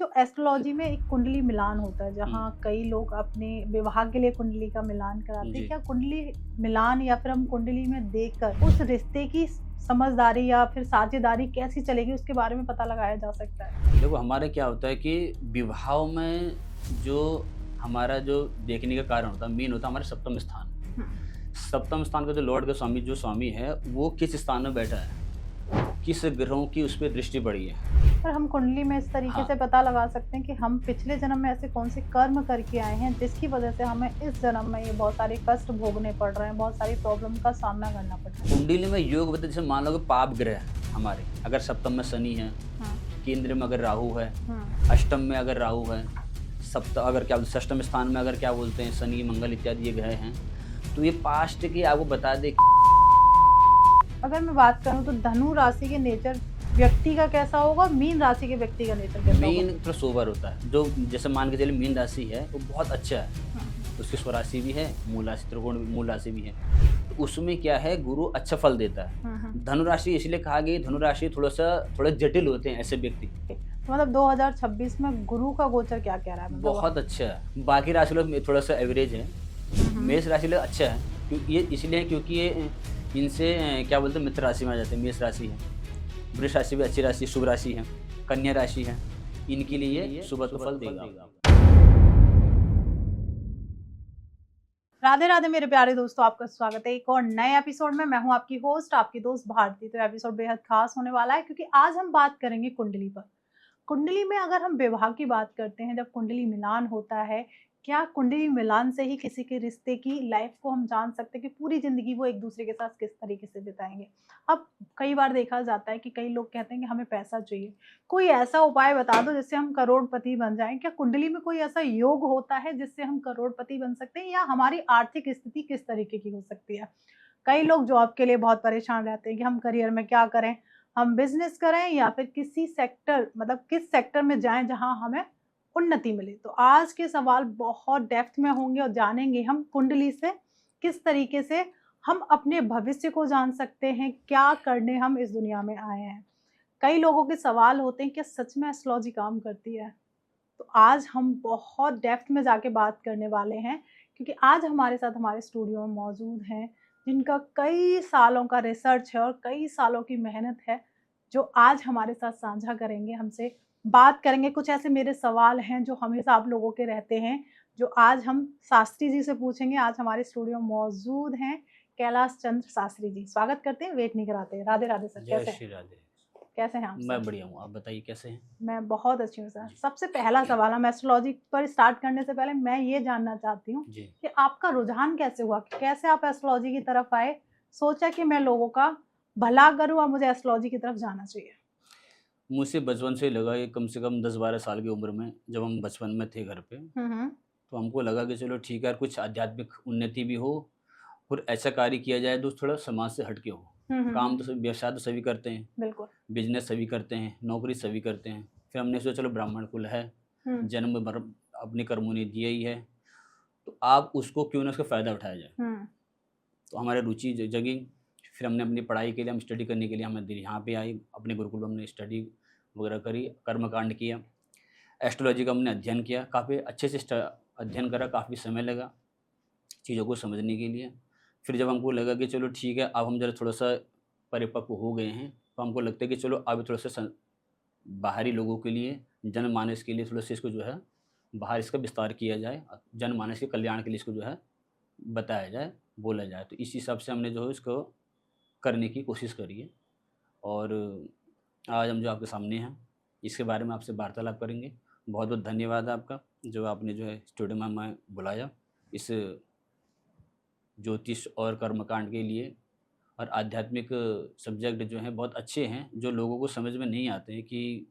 जो एस्ट्रोलॉजी में एक कुंडली मिलान होता है, हुँ, जहाँ कई लोग अपने विवाह के लिए कुंडली का मिलान कराते हैं। जी। क्या कुंडली मिलान या फिर हम कुंडली में देखकर उस रिश्ते की समझदारी या फिर साझेदारी कैसी चलेगी उसके बारे में पता लगाया जा सकता है? देखो हमारे क्या होता है कि विवाहों में जो हमारा जो देखने का कारण होता है, मेन होता है हमारे सप्तम स्थान। हुँ। सप्तम स्थान का जो लॉर्ड का स्वामी जो स्वामी है, वो किस स्थान में बैठा है, किस ग्रहों की उस पे दृष्टि पड़ी है। पर हम कुंडली में इस तरीके हाँ, से पता लगा सकते हैं कि हम पिछले जन्म में ऐसे कौन से कर्म करके आए हैं जिसकी वजह से हमें इस जन्म में ये बहुत सारे कष्ट भोगने पड़ रहे हैं, बहुत सारी प्रॉब्लम का सामना करना पड़ रहा है। कुंडली में योग बता जैसे मान लो कि पाप ग्रह है हमारे, अगर सप्तम में शनि है, हुँ, केंद्र में अगर राहु है, हुँ। अष्टम में अगर राहु है, अगर क्या बोलते षष्ठम स्थान में अगर क्या बोलते हैं शनि, मंगल इत्यादि ये ग्रह हैं, तो ये पास्ट की आपको बता दें। अगर मैं बात करूँ तो धनु राशि के नेचर व्यक्ति का कैसा होगा, मीन राशि के व्यक्ति का नेचर कैसा होगा? मीन थोड़ा सोबर होता है, जो जैसे मान के चलिए मीन राशि है वो बहुत अच्छा है, हुँ, उसकी स्वराशि भी है, मूल राशि त्रिकोण मूल राशि भी है, तो उसमें क्या है गुरु अच्छा फल देता है। हुँ, हुँ। धनु राशि इसलिए कहा गया, धनु राशि थोड़ा जटिल होते हैं ऐसे व्यक्ति। तो मतलब 2026 में गुरु का गोचर क्या कह रहा है? मतलब बहुत अच्छा है, बाकी राशि लोग में थोड़ा सा एवरेज है। हुँ, हुँ। मेष राशि लोग अच्छा है, क्योंकि ये इसलिए है क्योंकि ये इनसे क्या बोलते हैं मित्र राशि में आ जाते हैं। मेष राशि है, वृष राशि भी अच्छी राशि, शुभ राशि है, कन्या राशि है, इनके लिए ये शुभ तो फल देगा। राधे राधे मेरे प्यारे दोस्तों, आपका स्वागत है एक और नए एपिसोड में। मैं हूं आपकी होस्ट, आपकी दोस्त भारती। तो एपिसोड बेहद खास होने वाला है क्योंकि आज हम बात करेंगे कुंडली पर। कुंडली में अगर हम विवाह की बात करते हैं, जब कुंडली मिलान होता है, क्या कुंडली मिलान से ही किसी के रिश्ते की लाइफ को हम जान सकते हैं कि पूरी ज़िंदगी वो एक-दूसरे के साथ किस तरीके से बिताएँगे? अब कई बार देखा जाता है कि कई लोग कहते हैं कि हमें पैसा चाहिए। कोई ऐसा उपाय बता दो जिससे हम करोड़पति बन जाएँ। क्या कुंडली में कोई ऐसा योग होता है जिससे हम करोड़पति बन सकते हैं, या हमारी आर्थिक स्थिति किस तरीके की हो सकती है? कई लोग जॉब के लिए बहुत परेशान रहते हैं कि हम करियर में क्या करें? हम बिज़नेस करें या फिर किसी सेक्टर, मतलब किस सेक्टर में जाएँ जहाँ हमें उन्नति मिले? तो आज के सवाल बहुत डेप्थ में होंगे और जानेंगे हम कुंडली से किस तरीके से हम अपने भविष्य को जान सकते हैं, क्या करने हम इस दुनिया में आए हैं। कई लोगों के सवाल होते हैं, क्या सच में एस्ट्रोलॉजी काम करती है? तो आज हम बहुत डेप्थ में जाके बात करने वाले हैं, क्योंकि आज हमारे साथ हमारे स्टूडियो में मौजूद हैं जिनका कई सालों का रिसर्च है और कई सालों की मेहनत है, जो आज हमारे साथ साझा करेंगे, हमसे बात करेंगे। कुछ ऐसे मेरे सवाल हैं जो हमेशा आप लोगों के रहते हैं, जो आज हम शास्त्री जी से पूछेंगे। आज हमारे स्टूडियो में मौजूद हैं कैलाश चंद्र शास्त्री जी। स्वागत करते हैं, वेट नहीं कराते। राधे राधे सर, जय कैसे हैं? श्री राधे। कैसे हैं आप मैं सर? बढ़िया हूँ, आप बताइए कैसे हैं? मैं बहुत अच्छी हूँ सर। जी। सबसे पहला सवाल, हम एस्ट्रोलॉजी पर स्टार्ट करने से पहले मैं ये जानना चाहती हूँ जी। कि आपका रुझान कैसे हुआ? कैसे आप एस्ट्रोलॉजी की तरफ आए? सोचा कि मैं लोगों का भला करूँ और मुझे एस्ट्रोलॉजी की तरफ जाना चाहिए। मुझे बचपन से ही लगा ये कम से कम 10-12 साल की उम्र में जब हम बचपन में थे घर पे, हुँ, हुँ। तो हमको लगा कि चलो ठीक है यार कुछ आध्यात्मिक उन्नति भी हो और ऐसा कार्य किया जाए जो थोड़ा समाज से हट के हो। हुँ, हुँ, काम हुँ। तो सभी व्यवसाय तो सभी करते हैं, बिल्कुल। बिज़नेस सभी करते हैं, नौकरी सभी करते हैं। फिर हमने सोचा चलो ब्राह्मण कुल है, हुँ, जन्म भर अपने कर्मों ने दिया ही है, तो आप उसको क्यों ना उसका फ़ायदा उठाया जाए। हुँ, तो हमारी रुचि जगी। फिर हमने अपनी पढ़ाई के लिए हम स्टडी करने के लिए हम दिल्ली यहाँ पे आए, अपने गुरुकुल में हमने स्टडी वगैरह करी, कर्मकांड किया। एस्ट्रोलॉजी का हमने अध्ययन किया, काफ़ी अच्छे से अध्ययन करा, काफ़ी समय लगा चीज़ों को समझने के लिए। फिर जब हमको लगा कि चलो ठीक है, अब हम ज़रा थोड़ा-सा परिपक्व हो गए हैं, तो हमको लगता है कि चलो अब थोड़ा-सा बाहरी लोगों के लिए, जनमानस के लिए थोड़ा-सा इसको जो है, बाहर इसका विस्तार किया जाए। जनमानस के कल्याण के लिए इसको जो है, बताया जाए, बोला जाए। तो इस हिसाब से हमने जो है इसको करने की कोशिश करी है और आज हम जो आपके सामने हैं, इसके बारे में आपसे वार्तालाप करेंगे। बहुत-बहुत धन्यवाद आपका, जो आपने जो है स्टूडियो में हमें बुलाया, इस ज्योतिष और कर्मकांड के लिए। और आध्यात्मिक सब्जेक्ट जो हैं बहुत अच्छे हैं, जो लोगों को समझ में नहीं आते हैं कि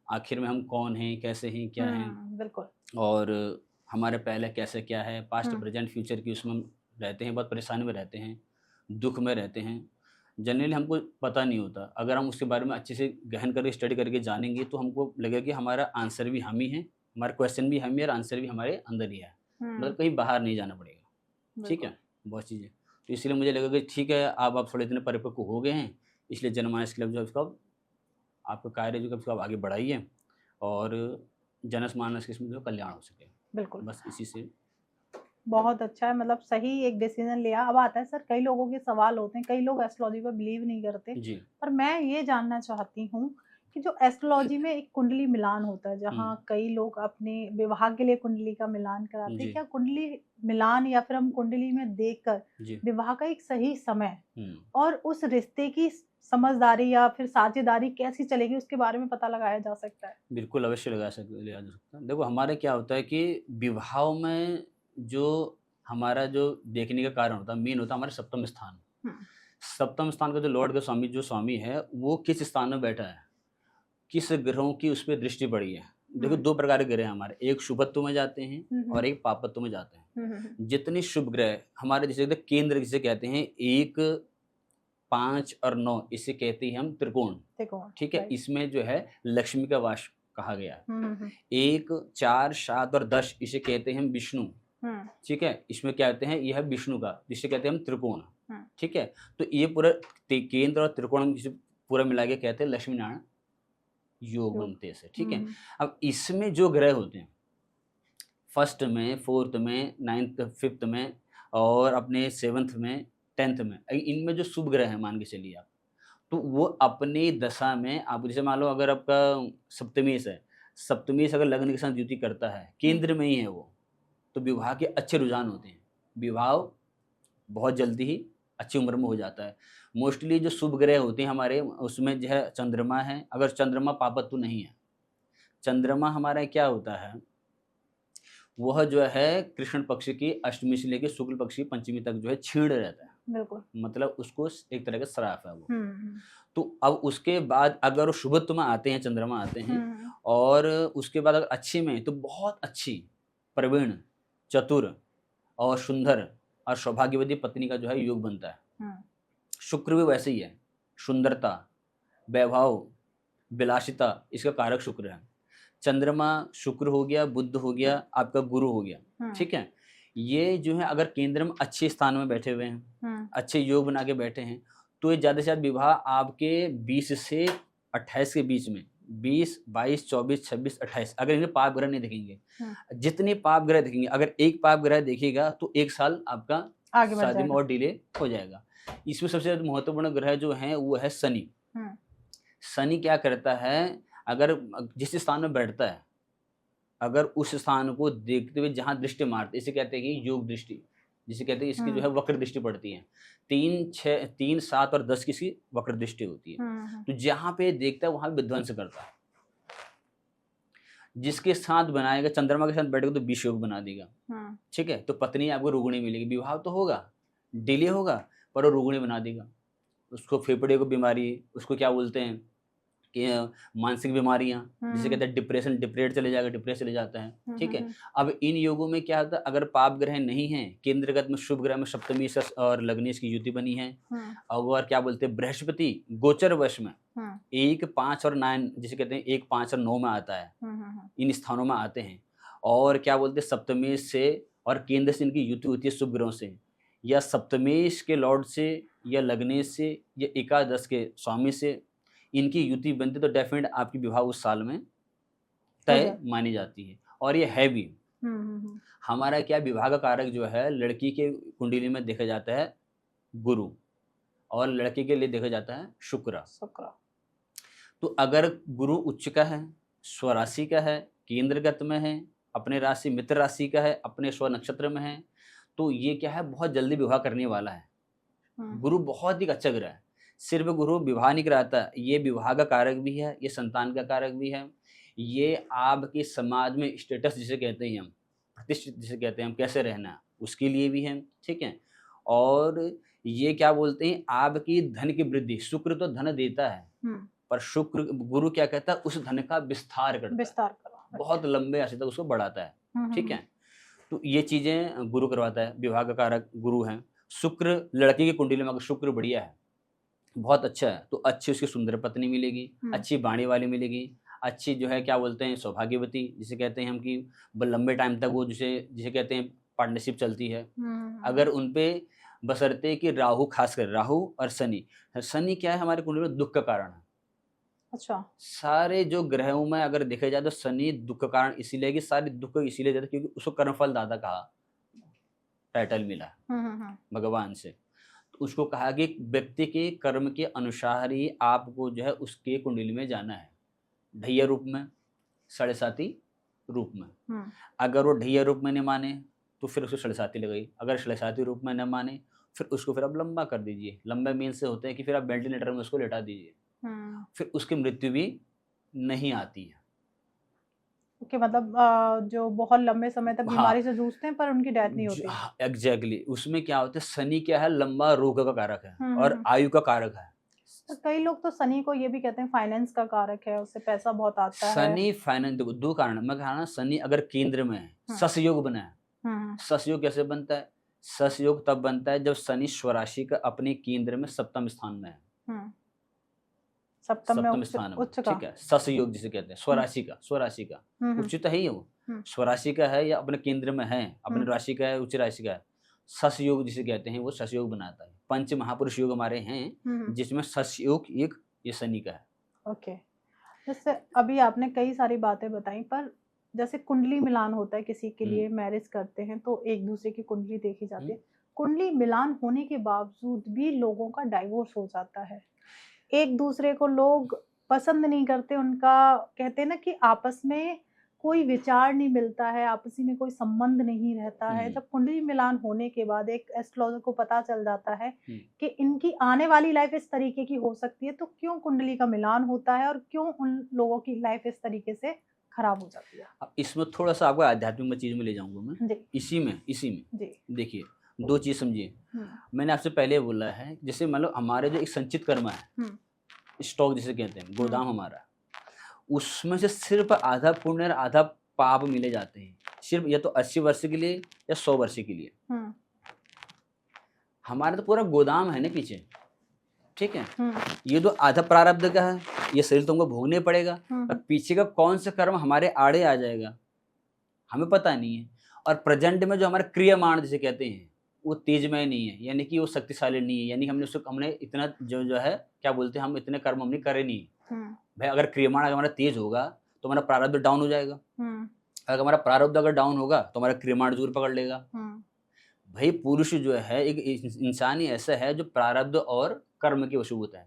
आखिर में हम कौन हैं, कैसे हैं, क्या हैं हुँ, बिल्कुल। और हमारा पहले कैसे क्या है, पास्ट, हुँ, प्रेज़ेंट, फ्यूचर की उसमें हम रहते हैं, बहुत परेशानी में रहते हैं, दुःख में रहते हैं। जनरली हमको पता नहीं होता। अगर हम उसके बारे में अच्छे से गहन करके स्टडी करके जानेंगे, तो हमको लगेगा कि हमारा आंसर भी हम ही हैं, हमारा क्वेश्चन भी हम ही है और आंसर भी हमारे अंदर ही है। हुँ, मतलब कहीं बाहर नहीं जाना पड़ेगा। ठीक बिल्कुल। है? बहुत चीज़ें। तो इसलिए मुझे लगा कि ठीक है, अब आप थोड़े इतने परिपक्व हो गए हैं, इसलिए जनमानस क्लब जो है उसको अब आपका कार्य जो है उसको आप आगे बढ़ाइए और जनस मानस के इसमें जो कल्याण हो सके, बिल्कुल। बस इसी से। बहुत अच्छा है, मतलब सही एक डिसीजन लिया। अब आता है सर, कई लोगों के सवाल होते हैं, कई लोग एस्ट्रोलॉजी पर बिलीव नहीं करते, जी। पर मैं ये जानना चाहती हूँ कि जो एस्ट्रोलॉजी में एक कुंडली मिलान होता है, जहाँ कई लोग अपने विवाह के लिए कुंडली का मिलान कराते हैं, जी। क्या कुंडली मिलान या फिर हम कुंडली में देखकर जी। विवाह का एक सही समय हुँ। और उस रिश्ते की समझदारी या फिर साझेदारी कैसी चलेगी, उसके बारे में पता लगाया जा सकता है? बिल्कुल, अवश्य लिया जा सकता है। देखो हमारे क्या होता है कि विवाह में जो हमारा जो देखने का कारण होता है, मेन होता है हमारे सप्तम स्थान। हुँ, सप्तम स्थान का जो लॉर्ड का स्वामी जो स्वामी है, वो किस स्थान में बैठा है, किस ग्रहों की उस पे दृष्टि पड़ी है। देखो हुँ, 2 प्रकार के ग्रह हैं हमारे, एक शुभत्व में जाते हैं हुँ, और हुँ, एक पापत्व में जाते हैं। हुँ, हुँ, हुँ, जितने शुभ ग्रह हमारे जिसे कहते हैं केंद्र जिसे कहते हैं 1, 5 और 9 इसे कहते हैं हम त्रिकोण, त्रिकोण, ठीक है? राइट। इसमें जो है लक्ष्मी का वास कहा गया है। हुँ, हुँ, हुँ, 1, 4, 7 और 10 इसे कहते हैं हम विष्णु, हुँ, ठीक है? इसमें क्या कहते हैं, यह है विष्णु का, जिसे कहते हैं हम त्रिकोण, हुँ, ठीक है? तो ये पूरा केंद्र और त्रिकोण जिसे पूरा मिला के कहते हैं लक्ष्मी नारायण योग योग। बनते हैं इससे, ठीक हुँ, है? हुँ, अब इसमें जो ग्रह होते हैं, फर्स्ट में, फोर्थ में, नाइन्थ, फिफ्थ में और अपने सेवंथ में, 10th में, इनमें जो शुभ ग्रह हैं मान के चलिए आप, तो वो अपनी दशा में आप जैसे मान लो अगर आपका सप्तमेश है, सप्तमेश अगर लग्न के साथ युति करता है, हुँ, केंद्र में ही है वो, तो विवाह के अच्छे रुझान होते हैं। विवाह बहुत जल्दी ही अच्छी उम्र में हो जाता है। मोस्टली जो शुभ ग्रह होते हैं हमारे उसमें जो है चंद्रमा है, अगर चंद्रमा पापत्व नहीं है, चंद्रमा हमारा क्या होता है, वह जो है कृष्ण पक्ष की अष्टमी से लेके शुक्ल पक्ष की पंचमी तक जो है क्षीण रहता है। बिल्कुल। मतलब उसको एक तरह का श्राप है वो। हुँ, हुँ, तो अब उसके बाद अगर वो शुभत्व में आते हैं, चंद्रमा आते हैं हुँ, और उसके बाद अगर अच्छी में तो बहुत अच्छी, प्रवीण, चतुर और सुंदर और सौभाग्यवती पत्नी का जो है योग बनता है। हुँ, शुक्र भी वैसे ही है, सुंदरता, वैभव, विलासिता इसका कारक शुक्र है। चंद्रमा, शुक्र हो गया, बुध हो गया, आपका गुरु हो गया, हुँ, ठीक है? ये जो है अगर केंद्र में अच्छे स्थान में बैठे हुए हैं, हुँ, अच्छे योग बना के बैठे हैं, तो ये ज़्यादा से ज़्यादा विवाह आपके 20 से 28 के बीच में, 20, 22, 24, 26, 28 अगर इनमें पाप ग्रह नहीं दिखेंगे। हुँ, जितने पाप ग्रह दिखेंगे, अगर एक पाप ग्रह दिखेगा तो 1 साल आपका आगे बढ़ शादी में जाएगा। और डिले हो जाएगा। इसमें सबसे ज़्यादा महत्वपूर्ण ग्रह जो हैं वो है शनि। हुँ, शनि क्या करता है, अगर जिस स्थान में बैठता है, अगर उस स्थान को देखते हुए जहाँ दृष्टि मारते, इसे कहते हैं कि योग दृष्टि, जिसे कहते हैं इसकी जो हुँ, है वक्र दृष्टि पड़ती है। 3, 6, 3, 7 और 10 की इसकी वक्र दृष्टि होती है। हुँ, हुँ, तो जहाँ पे देखता है वहाँ विध्वंस करता है। जिसके साथ बनाएगा, चंद्रमा के साथ बैठेगा तो विष योग बना देगा, हुँ, ठीक है? तो पत्नी आपको रुग्णी मिलेगी, विवाह तो होगा, डिले होगा पर वो रुग्णी बना देगा। उसको फेफड़े को बीमारी, उसको क्या बोलते हैं कि मानसिक बीमारियाँ, जिसे हुँ, कहते हैं डिप्रेशन, डिप्रेड चले जाएगा, डिप्रेस चले जाता है, हुँ, ठीक हुँ, है? हुँ, अब इन योगों में क्या होता है, अगर पाप ग्रह नहीं हैं, केंद्रगत में शुभ ग्रह में सप्तमी से और लग्नेश की युति बनी है, हुँ, और क्या बोलते हैं बृहस्पति गोचर वश में हुँ, 1, 5 और 9 जिसे कहते हैं 1, 5 और 9 में आता है, हुँ, हुँ, हुँ, इन स्थानों में आते हैं। और क्या बोलते हैं सप्तमेश से और केंद्र से इनकी युति होती है शुभ ग्रहों से, या सप्तमेश के लॉर्ड से या लग्नेश से या एकादश के स्वामी से इनकी युति बनती तो डेफिनेट आपकी विवाह उस साल में हो तय जाए। मानी जाती है। और ये है भी। हुँ, हुँ, हुँ, हमारा क्या विवाह का कारक जो है लड़की के कुंडली में देखा जाता है गुरु और लड़के के लिए देखा जाता है शुक्र। शुक्र। तो अगर गुरु उच्च का है, स्वराशि का है, केंद्रगत में है, अपने राशि मित्र राशि का है, अपने स्व नक्षत्र में है, तो ये क्या है बहुत जल्दी विवाह करने वाला है। हुँ, गुरु बहुत ही अच्छा ग्रह है। सिर्फ गुरु विवाह नहीं कराता, ये विवाह का कारक भी है, ये संतान का कारक भी है। ये आपके समाज में स्टेटस जिसे कहते हैं हम, प्रतिष्ठित जिसे कहते हैं हम, कैसे रहना है, उसके लिए भी है, ठीक है? और ये क्या बोलते हैं आपकी धन की वृद्धि, शुक्र तो धन देता है, हुँ, पर शुक्र गुरु क्या कहता है उस धन का विस्तार करता है, विस्तार करो, राइट। बहुत लंबे अरसे तक उसको बढ़ाता है, हुँ, हुँ, ठीक हुँ, है? तो ये चीज़ें गुरु करवाता है, विवाह का कारक गुरु है। शुक्र लड़के की कुंडली में अगर शुक्र बढ़िया है, बहुत अच्छा है, तो अच्छी उसकी सुंदर पत्नी मिलेगी, हुँ, अच्छी वाणी वाली मिलेगी, अच्छी जो है क्या बोलते हैं सौभाग्यवती जिसे कहते हैं हम कि लंबे टाइम तक वो जिसे जिसे कहते हैं पार्टनरशिप चलती है। हुँ, हुँ, हुँ, अगर उन पे बशर्ते कि राहु, खासकर राहु और शनि, शनि क्या है हमारे कुंडली में दुःख का कारण है। अच्छा। सारे जो ग्रहों में अगर देखा जाए तो शनि दुख का कारण इसीलिए कि सारे दुख इसीलिए देता है क्योंकि उसको कर्मफल दाता कहा, टाइटल मिला भगवान से। तो उसको कहा कि व्यक्ति के कर्म के अनुसार ही आपको जो है उसके कुंडली में जाना है, ढैया रूप में, साढ़े साती रूप में। अगर वो ढैया रूप में नहीं माने तो फिर उसको साढ़े साती लगाई, अगर साढ़े साती रूप में न माने फिर उसको फिर आप लंबा कर दीजिए। लंबे मीन से होते हैं कि फिर आप वेंटिलेटर में उसको लेटा दीजिए, फिर उसकी मृत्यु भी नहीं आती है। ओके, मतलब जो बहुत लंबे समय तक बीमारी से जूझते हैं पर उनकी डेथ नहीं होती। हाँ, एग्जैक्टली। उसमें क्या होता है, शनि क्या है, लंबा रोग का कारक है और हम्म। आयु का कारक है। तो कई लोग तो शनि को ये भी कहते हैं फाइनेंस का कारक है, उससे पैसा बहुत आता है। शनि फाइनेंस, देखो दो कारण मैं कहा ना, शनि अगर केंद्र में है, सस योग बना है। सस योग कैसे बनता है? सस योग तब बनता है जब शनि स्वराशि का अपने केंद्र में सप्तम स्थान में है। सप्तम में सप्तम उच्च स्थान में, उच्च का। ठीक है, सस योग जिसे कहते हैं, स्वराशि का, स्वराशि का उच्च तो है ही है वो, स्वराशि का है या अपने केंद्र में है, अपने राशि का है, उच्च राशि का है। सस योग जिसे कहते हैं वो सस योग बनाता है। पंच महापुरुष योग हमारे हैं जिसमें सस योग एक ये शनि का है। ओके, जैसे अभी आपने कई सारी बातें बताई, पर जैसे कुंडली मिलान होता है, किसी के लिए मैरिज करते हैं तो एक दूसरे की कुंडली देखी जाती है, कुंडली मिलान होने के बावजूद भी लोगों का डाइवोर्स हो जाता है। एक दूसरे को लोग पसंद नहीं करते, उनका कहते हैं ना कि आपस में कोई विचार नहीं मिलता है, आपसी में कोई संबंध नहीं रहता है। जब कुंडली मिलान होने के बाद एक एस्ट्रोलॉजर को पता चल जाता है कि इनकी आने वाली लाइफ इस तरीके की हो सकती है, तो क्यों कुंडली का मिलान होता है और क्यों उन लोगों की लाइफ इस तरीके से खराब हो जाती है? अब इसमें थोड़ा सा आपको आध्यात्मिक में चीज में ले जाऊंगा मैं। जी। इसी में जी। देखिए, दो चीज समझिए। मैंने आपसे पहले बोला है, जैसे मान लो हमारे जो एक संचित कर्म है, स्टॉक जिसे कहते हैं, गोदाम हमारा, उसमें से सिर्फ आधा पुण्य और आधा पाप मिले जाते हैं, सिर्फ या तो 80 वर्ष के लिए या 100 वर्ष के लिए। हमारा तो पूरा गोदाम है ना पीछे, ठीक है। ये तो आधा प्रारब्ध का है, ये शरीर तुमको भोगने पड़ेगा, और पीछे का कौन सा कर्म हमारे आड़े आ जाएगा हमें पता नहीं है। और प्रेजेंट में जो हमारा क्रियामाण जिसे कहते हैं वो तेजमय नहीं है, यानी कि वो शक्तिशाली नहीं है, यानी हमने इतना जो है क्या बोलते हैं, हम इतने कर्म हमने करे नहीं। भाई अगर क्रियामाण अगर हमारा तेज होगा तो हमारा प्रारब्ध डाउन हो जाएगा, अगर हमारा प्रारब्ध अगर डाउन होगा तो हमारा क्रियामाण जरूर पकड़ लेगा। भाई पुरुष जो है एक इंसान ही ऐसा है जो प्रारब्ध और कर्म के वशीभूत है।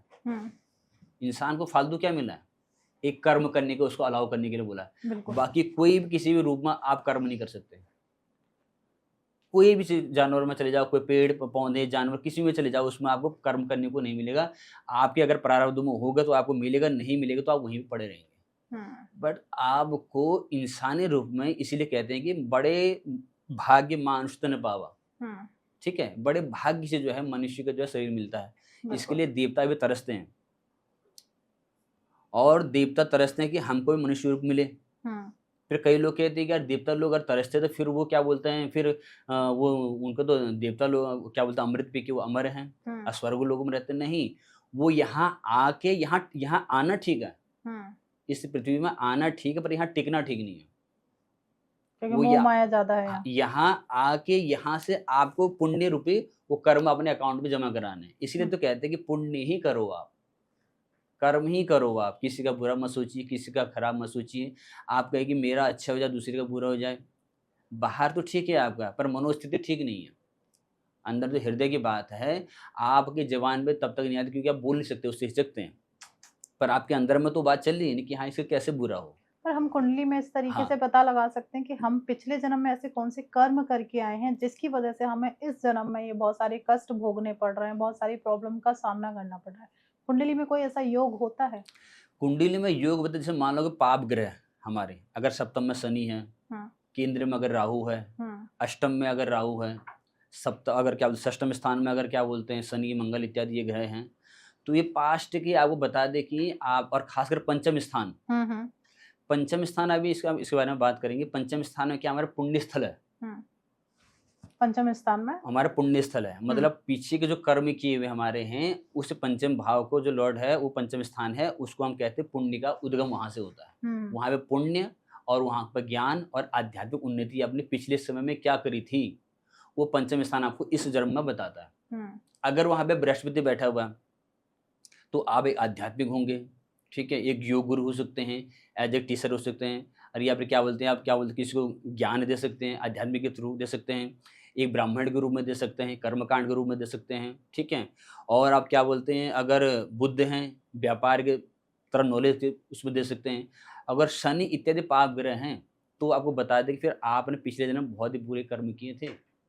इंसान को फालतू क्या मिला है? एक कर्म करने को, उसको अलाउ करने के लिए बोला है। बाकी कोई भी किसी भी रूप में आप कर्म नहीं कर सकते। कोई भी चीज, जानवर में चले जाओ, कोई पेड़ पौधे जानवर किसी में चले जाओ, उसमें आपको कर्म करने को नहीं मिलेगा। आपके अगर प्रारब्ध में होगा तो आपको मिलेगा, नहीं मिलेगा तो आप वहीं पड़े रहेंगे। बट आपको इंसानी रूप में इसीलिए कहते हैं कि बड़े भाग्य मानुष तन पावा, ठीक है, बड़े भाग्य से जो है मनुष्य का जो है शरीर मिलता है। इसके लिए देवता भी तरसते हैं, और देवता तरसते हैं कि हमको भी मनुष्य रूप मिले। फिर कई लोग कहते हैं कि यार देवता लोग अगर तरसते तो फिर वो क्या बोलते हैं, फिर वो उनको तो देवता लोग क्या बोलते हैं, अमृत पी के वो अमर हैं, स्वर्ग लोगों में रहते नहीं। वो यहाँ आके यहाँ आना ठीक है, इस पृथ्वी में आना ठीक है, पर यहाँ टिकना ठीक नहीं है। वो मोह माया ज्यादा है यहाँ आके यहाँ से आपको पुण्य रूपी वो कर्म अपने अकाउंट में जमा कराने, इसलिए तो कहते हैं कि पुण्य ही करो, आप कर्म ही करो, आप किसी का बुरा मत सोचिए, किसी का खराब मत सोचिए। आप कहे कि मेरा अच्छा हो जाए दूसरे का बुरा हो जाए, बाहर तो ठीक है आपका, पर मनोस्थिति ठीक नहीं है। अंदर जो हृदय की बात है आपके जवान में तब तक नहीं आती क्योंकि आप बोल नहीं सकते, उससे हिचकते हैं, पर आपके अंदर में तो बात चल रही है कि हाँ इससे कैसे बुरा हो। पर हम कुंडली में इस तरीके से पता लगा सकते हैं कि हम पिछले जन्म में ऐसे कौन से कर्म करके आए हैं जिसकी वजह से हमें इस जन्म में ये बहुत सारे कष्ट भोगने पड़ रहे हैं, बहुत सारी प्रॉब्लम का सामना करना पड़ रहा है। कुंडली में कोई ऐसा योग होता है? कुंडली में योग बता, जैसे मान लो कि पाप ग्रह हमारे अगर सप्तम में शनि है, केंद्र में अगर राहु है, अष्टम में अगर राहु है, अगर क्या षष्टम स्थान में अगर क्या बोलते हैं शनि मंगल इत्यादि ये ग्रह हैं, तो ये पास्ट की आपको बता दे कि आप, और खासकर पंचम स्थान, पंचम स्थान, अभी इसके बारे में बात करेंगे। पंचम स्थान में क्या हमारा पुण्य स्थल है, पंचम स्थान में हमारा पुण्य स्थल है, मतलब पीछे के जो कर्म किए हुए हमारे हैं उस पंचम भाव को जो लॉर्ड है वो पंचम स्थान है, उसको हम कहते हैं पुण्य का उद्गम वहां से होता है। वहां पे पुण्य और वहां पर ज्ञान और आध्यात्मिक उन्नति अपने पिछले समय में क्या करी थी वो पंचम स्थान आपको इस जन्म में बताता है। अगर वहां पे बृहस्पति बैठा हुआ तो आप एक आध्यात्मिक होंगे, ठीक है, एक योग गुरु हो सकते हैं, एज ए टीचर हो सकते हैं, और या फिर क्या बोलते हैं, आप क्या बोलते हैं, किसी को ज्ञान दे सकते हैं, आध्यात्मिक के थ्रू दे सकते हैं, एक ब्राह्मण के रूप में दे सकते हैं, कर्मकांड के रूप में दे सकते हैं, ठीक है। और आप क्या बोलते हैं, अगर बुद्ध हैं, व्यापार के तरह नॉलेज उसमें दे सकते हैं। अगर शनि इत्यादि पाप ग्रह हैं, तो आपको बता दें कि फिर आपने पिछले जन्म बहुत ही बुरे कर्म किए थे,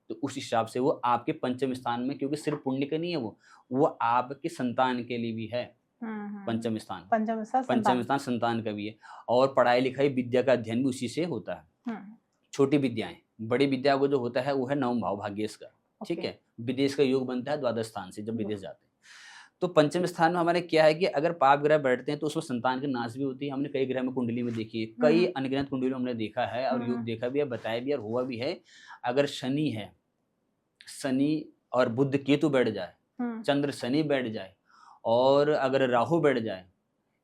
तो उस हिसाब से वो आपके पंचम स्थान में, क्योंकि सिर्फ पुण्य का नहीं है वो आपके संतान के लिए भी है। पंचम स्थान, पंचम स्थान पंचम संतान। स्थान संतान का भी है। और पढ़ाई लिखाई विद्या का अध्ययन भी उसी से होता है। छोटी विद्याएं, बड़ी विद्या को जो होता है वो है नवम भाव भाग्येश का, ठीक ओके। है। विदेश का योग बनता है द्वादश स्थान से जब विदेश जाते हैं। तो पंचम स्थान में हमारे क्या है कि अगर पाप ग्रह बैठते हैं तो उसमें संतान की नाश भी होती है। हमने कई ग्रह में कुंडली में देखी है, कई अनगिनत कुंडली में हमने देखा है और योग देखा भी है, बताया भी है और हुआ भी है। अगर शनि है, शनि और बुध केतु बैठ जाए, चंद्र शनि बैठ जाए, और अगर राहु बैठ जाए,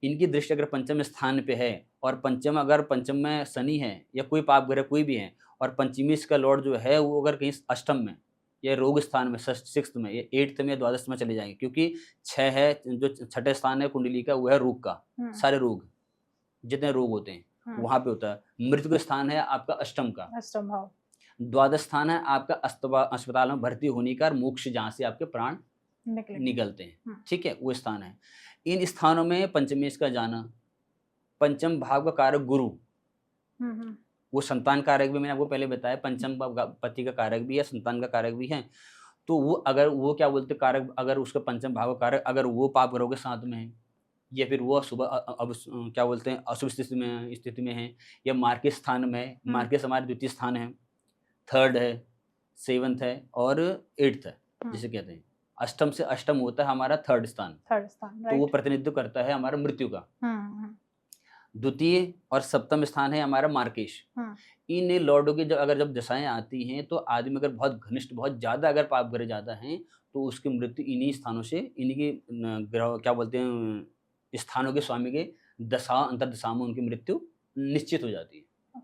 इनकी दृष्टि अगर पंचम स्थान पे है, और पंचम अगर पंचम में शनि है या कोई पाप ग्रह कोई भी है, और पंचमी इसका लॉर्ड जो है वो अगर कहीं अष्टम में या रोग स्थान में, सिक्स्थ में या एट्थ में या द्वादश में चले जाएंगे, क्योंकि 6 है, जो छठे स्थान है कुंडली का, वो है रोग का। सारे रोग, जितने रोग होते हैं वहां पे होता है। मृत्यु का स्थान है आपका अष्टम का, अष्टम भाव। द्वादश स्थान है आपका अस्पताल में भर्ती होने का, मोक्ष, जहाँ से आपके प्राण निकलते हैं, ठीक है, वो स्थान है। इन स्थानों में पंचमेश का जाना, पंचम भाव का कारक गुरु, वो संतान कारक भी मैंने आपको पहले बताया, पंचम पति का कारक भी है, संतान का कारक भी है। तो वो अगर वो क्या बोलते कारक, अगर उसका पंचम भाव का कारक अगर वो पाप ग्रहों के साथ में है, या फिर वो शुभ अब क्या बोलते हैं अशुभ स्थिति में है, या मार्केट स्थान में है। मार्केट हमारे द्वितीय स्थान है, थर्ड है, सेवंथ है और एट्थ है, जिसे कहते हैं। अष्टम से अष्टम होता है हमारा थर्ड स्थान, तो वो प्रतिनिधित्व करता है हमारा मृत्यु का। द्वितीय और सप्तम स्थान है हमारा मार्केश। इन लॉर्डों की जब दशाएं आती हैं, तो आदमी अगर बहुत घनिष्ठ, बहुत ज्यादा अगर पाप ग्रह ज्यादा हैं, तो उसकी मृत्यु इन्हीं स्थानों से, इन्हीं के ग्रह क्या बोलते हैं स्थानों के स्वामी के दशा अंतर्दशा में उनकी मृत्यु निश्चित हो जाती है।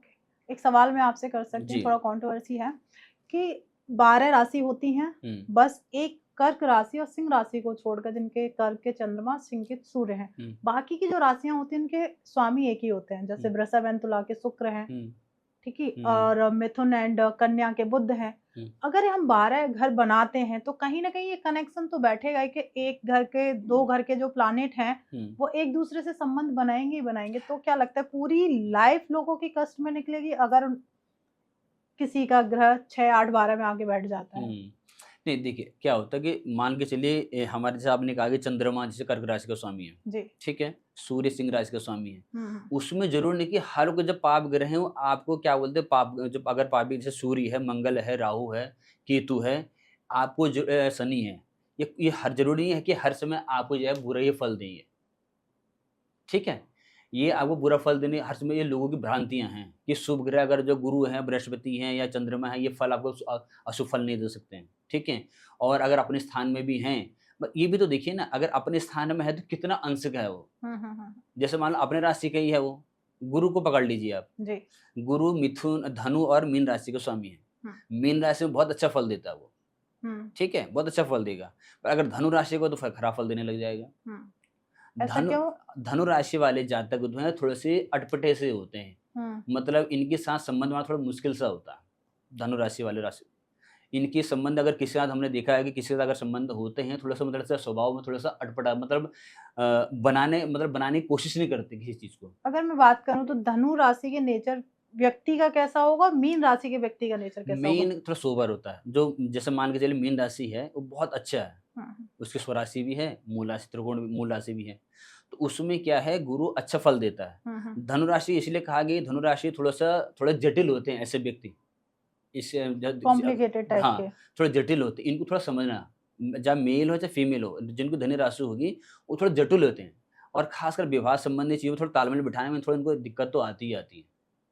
एक सवाल मैं आपसे कर सकती हूँ, थोड़ा कंट्रोवर्सी है कि 12 राशि होती हैं, बस एक कर्क राशि और सिंह राशि को छोड़कर, जिनके कर्क के चंद्रमा, सिंह के सूर्य हैं, बाकी की जो राशियां होती हैं उनके स्वामी एक ही होते हैं। जैसे वृषभ एंड तुला के शुक्र हैं, ठीक है, और मिथुन एंड कन्या के बुध हैं। अगर हम 12 घर बनाते हैं तो कहीं ना कहीं ये कनेक्शन तो बैठेगा कि एक घर के, दो घर के जो प्लानेट हैं वो एक दूसरे से संबंध बनाएंगे ही बनाएंगे। तो क्या लगता है पूरी लाइफ लोगों की कष्ट में निकलेगी अगर किसी का ग्रह 6, 8, 12 में आके बैठ जाता है? नहीं, देखिए क्या होता है कि मान के चलिए हमारे जैसे आपने कहा कि चंद्रमा जैसे कर्क राशि का स्वामी है, ठीक है, सूर्य सिंह राशि का स्वामी है। उसमें जरूर नहीं कि हर कोई जब पाप ग्रह है वो आपको क्या बोलते हैं, पाप जब अगर पापी जैसे सूर्य है, मंगल है, राहु है, केतु है, आपको शनि है, ये हर जरूरी नहीं है कि हर समय आपको जो है बुरा ये फल देंगे, ठीक है। ये आपको बुरा फल देने हर समय, ये लोगों की भ्रांतियां हैं कि शुभ ग्रह अगर जो गुरु हैं, बृहस्पति हैं या चंद्रमा है, ये फल आपको अशुभ फल नहीं दे सकते हैं, ठीक है। और अगर अपने स्थान में भी हैं, ये भी तो देखिए ना, अगर अपने स्थान में है तो कितना अंशक है वो। जैसे मान लो अपने राशि का ही है वो, गुरु को पकड़ लीजिए आप जी। गुरु मिथुन, धनु और मीन राशि का स्वामी है। मीन राशि में बहुत अच्छा फल देता है वो, ठीक है, बहुत अच्छा फल देगा। पर अगर धनु राशि को तो खराब फल देने लग जाएगा। धनु राशि वाले जातक जो है थोड़े से अटपटे से होते हैं, मतलब इनके साथ संबंध में थोड़ा मुश्किल सा होता है। धनु राशि वाले राशि, इनके संबंध अगर किसी के साथ हमने देखा है कि किसी के साथ अगर संबंध होते हैं, थोड़ा सा मतलब स्वभाव में थोड़ा सा अटपटा, मतलब बनाने की कोशिश नहीं करते किसी चीज को। अगर मैं बात करूं तो धनु राशि के नेचर व्यक्ति का कैसा होगा, मीन राशि के व्यक्ति का नेचर कैसा होगा? मीन थोड़ा सोबर होता है, जो जैसे मान के चलिए मीन राशि है वो बहुत अच्छा है, उसकी स्वराशि भी है, मूल राशि, त्रिकोण मूल राशि भी है, तो उसमें क्या है गुरु अच्छा फल देता है। धनु राशि इसलिए कहा गया, धनु राशि थोड़ा जटिल होते हैं ऐसे व्यक्ति, इससे कॉम्प्लिकेटेड टाइप के, थोड़ा जटिल होते हैं, इनको थोड़ा समझना, चाहे मेल हो चाहे फीमेल हो, जिनको धनु राशि होगी वो थोड़ा जटिल होते हैं, और खासकर विवाह संबंधी चीजों थोड़ा तालमेल बिठाने में थोड़ा इनको दिक्कत तो आती ही आती है,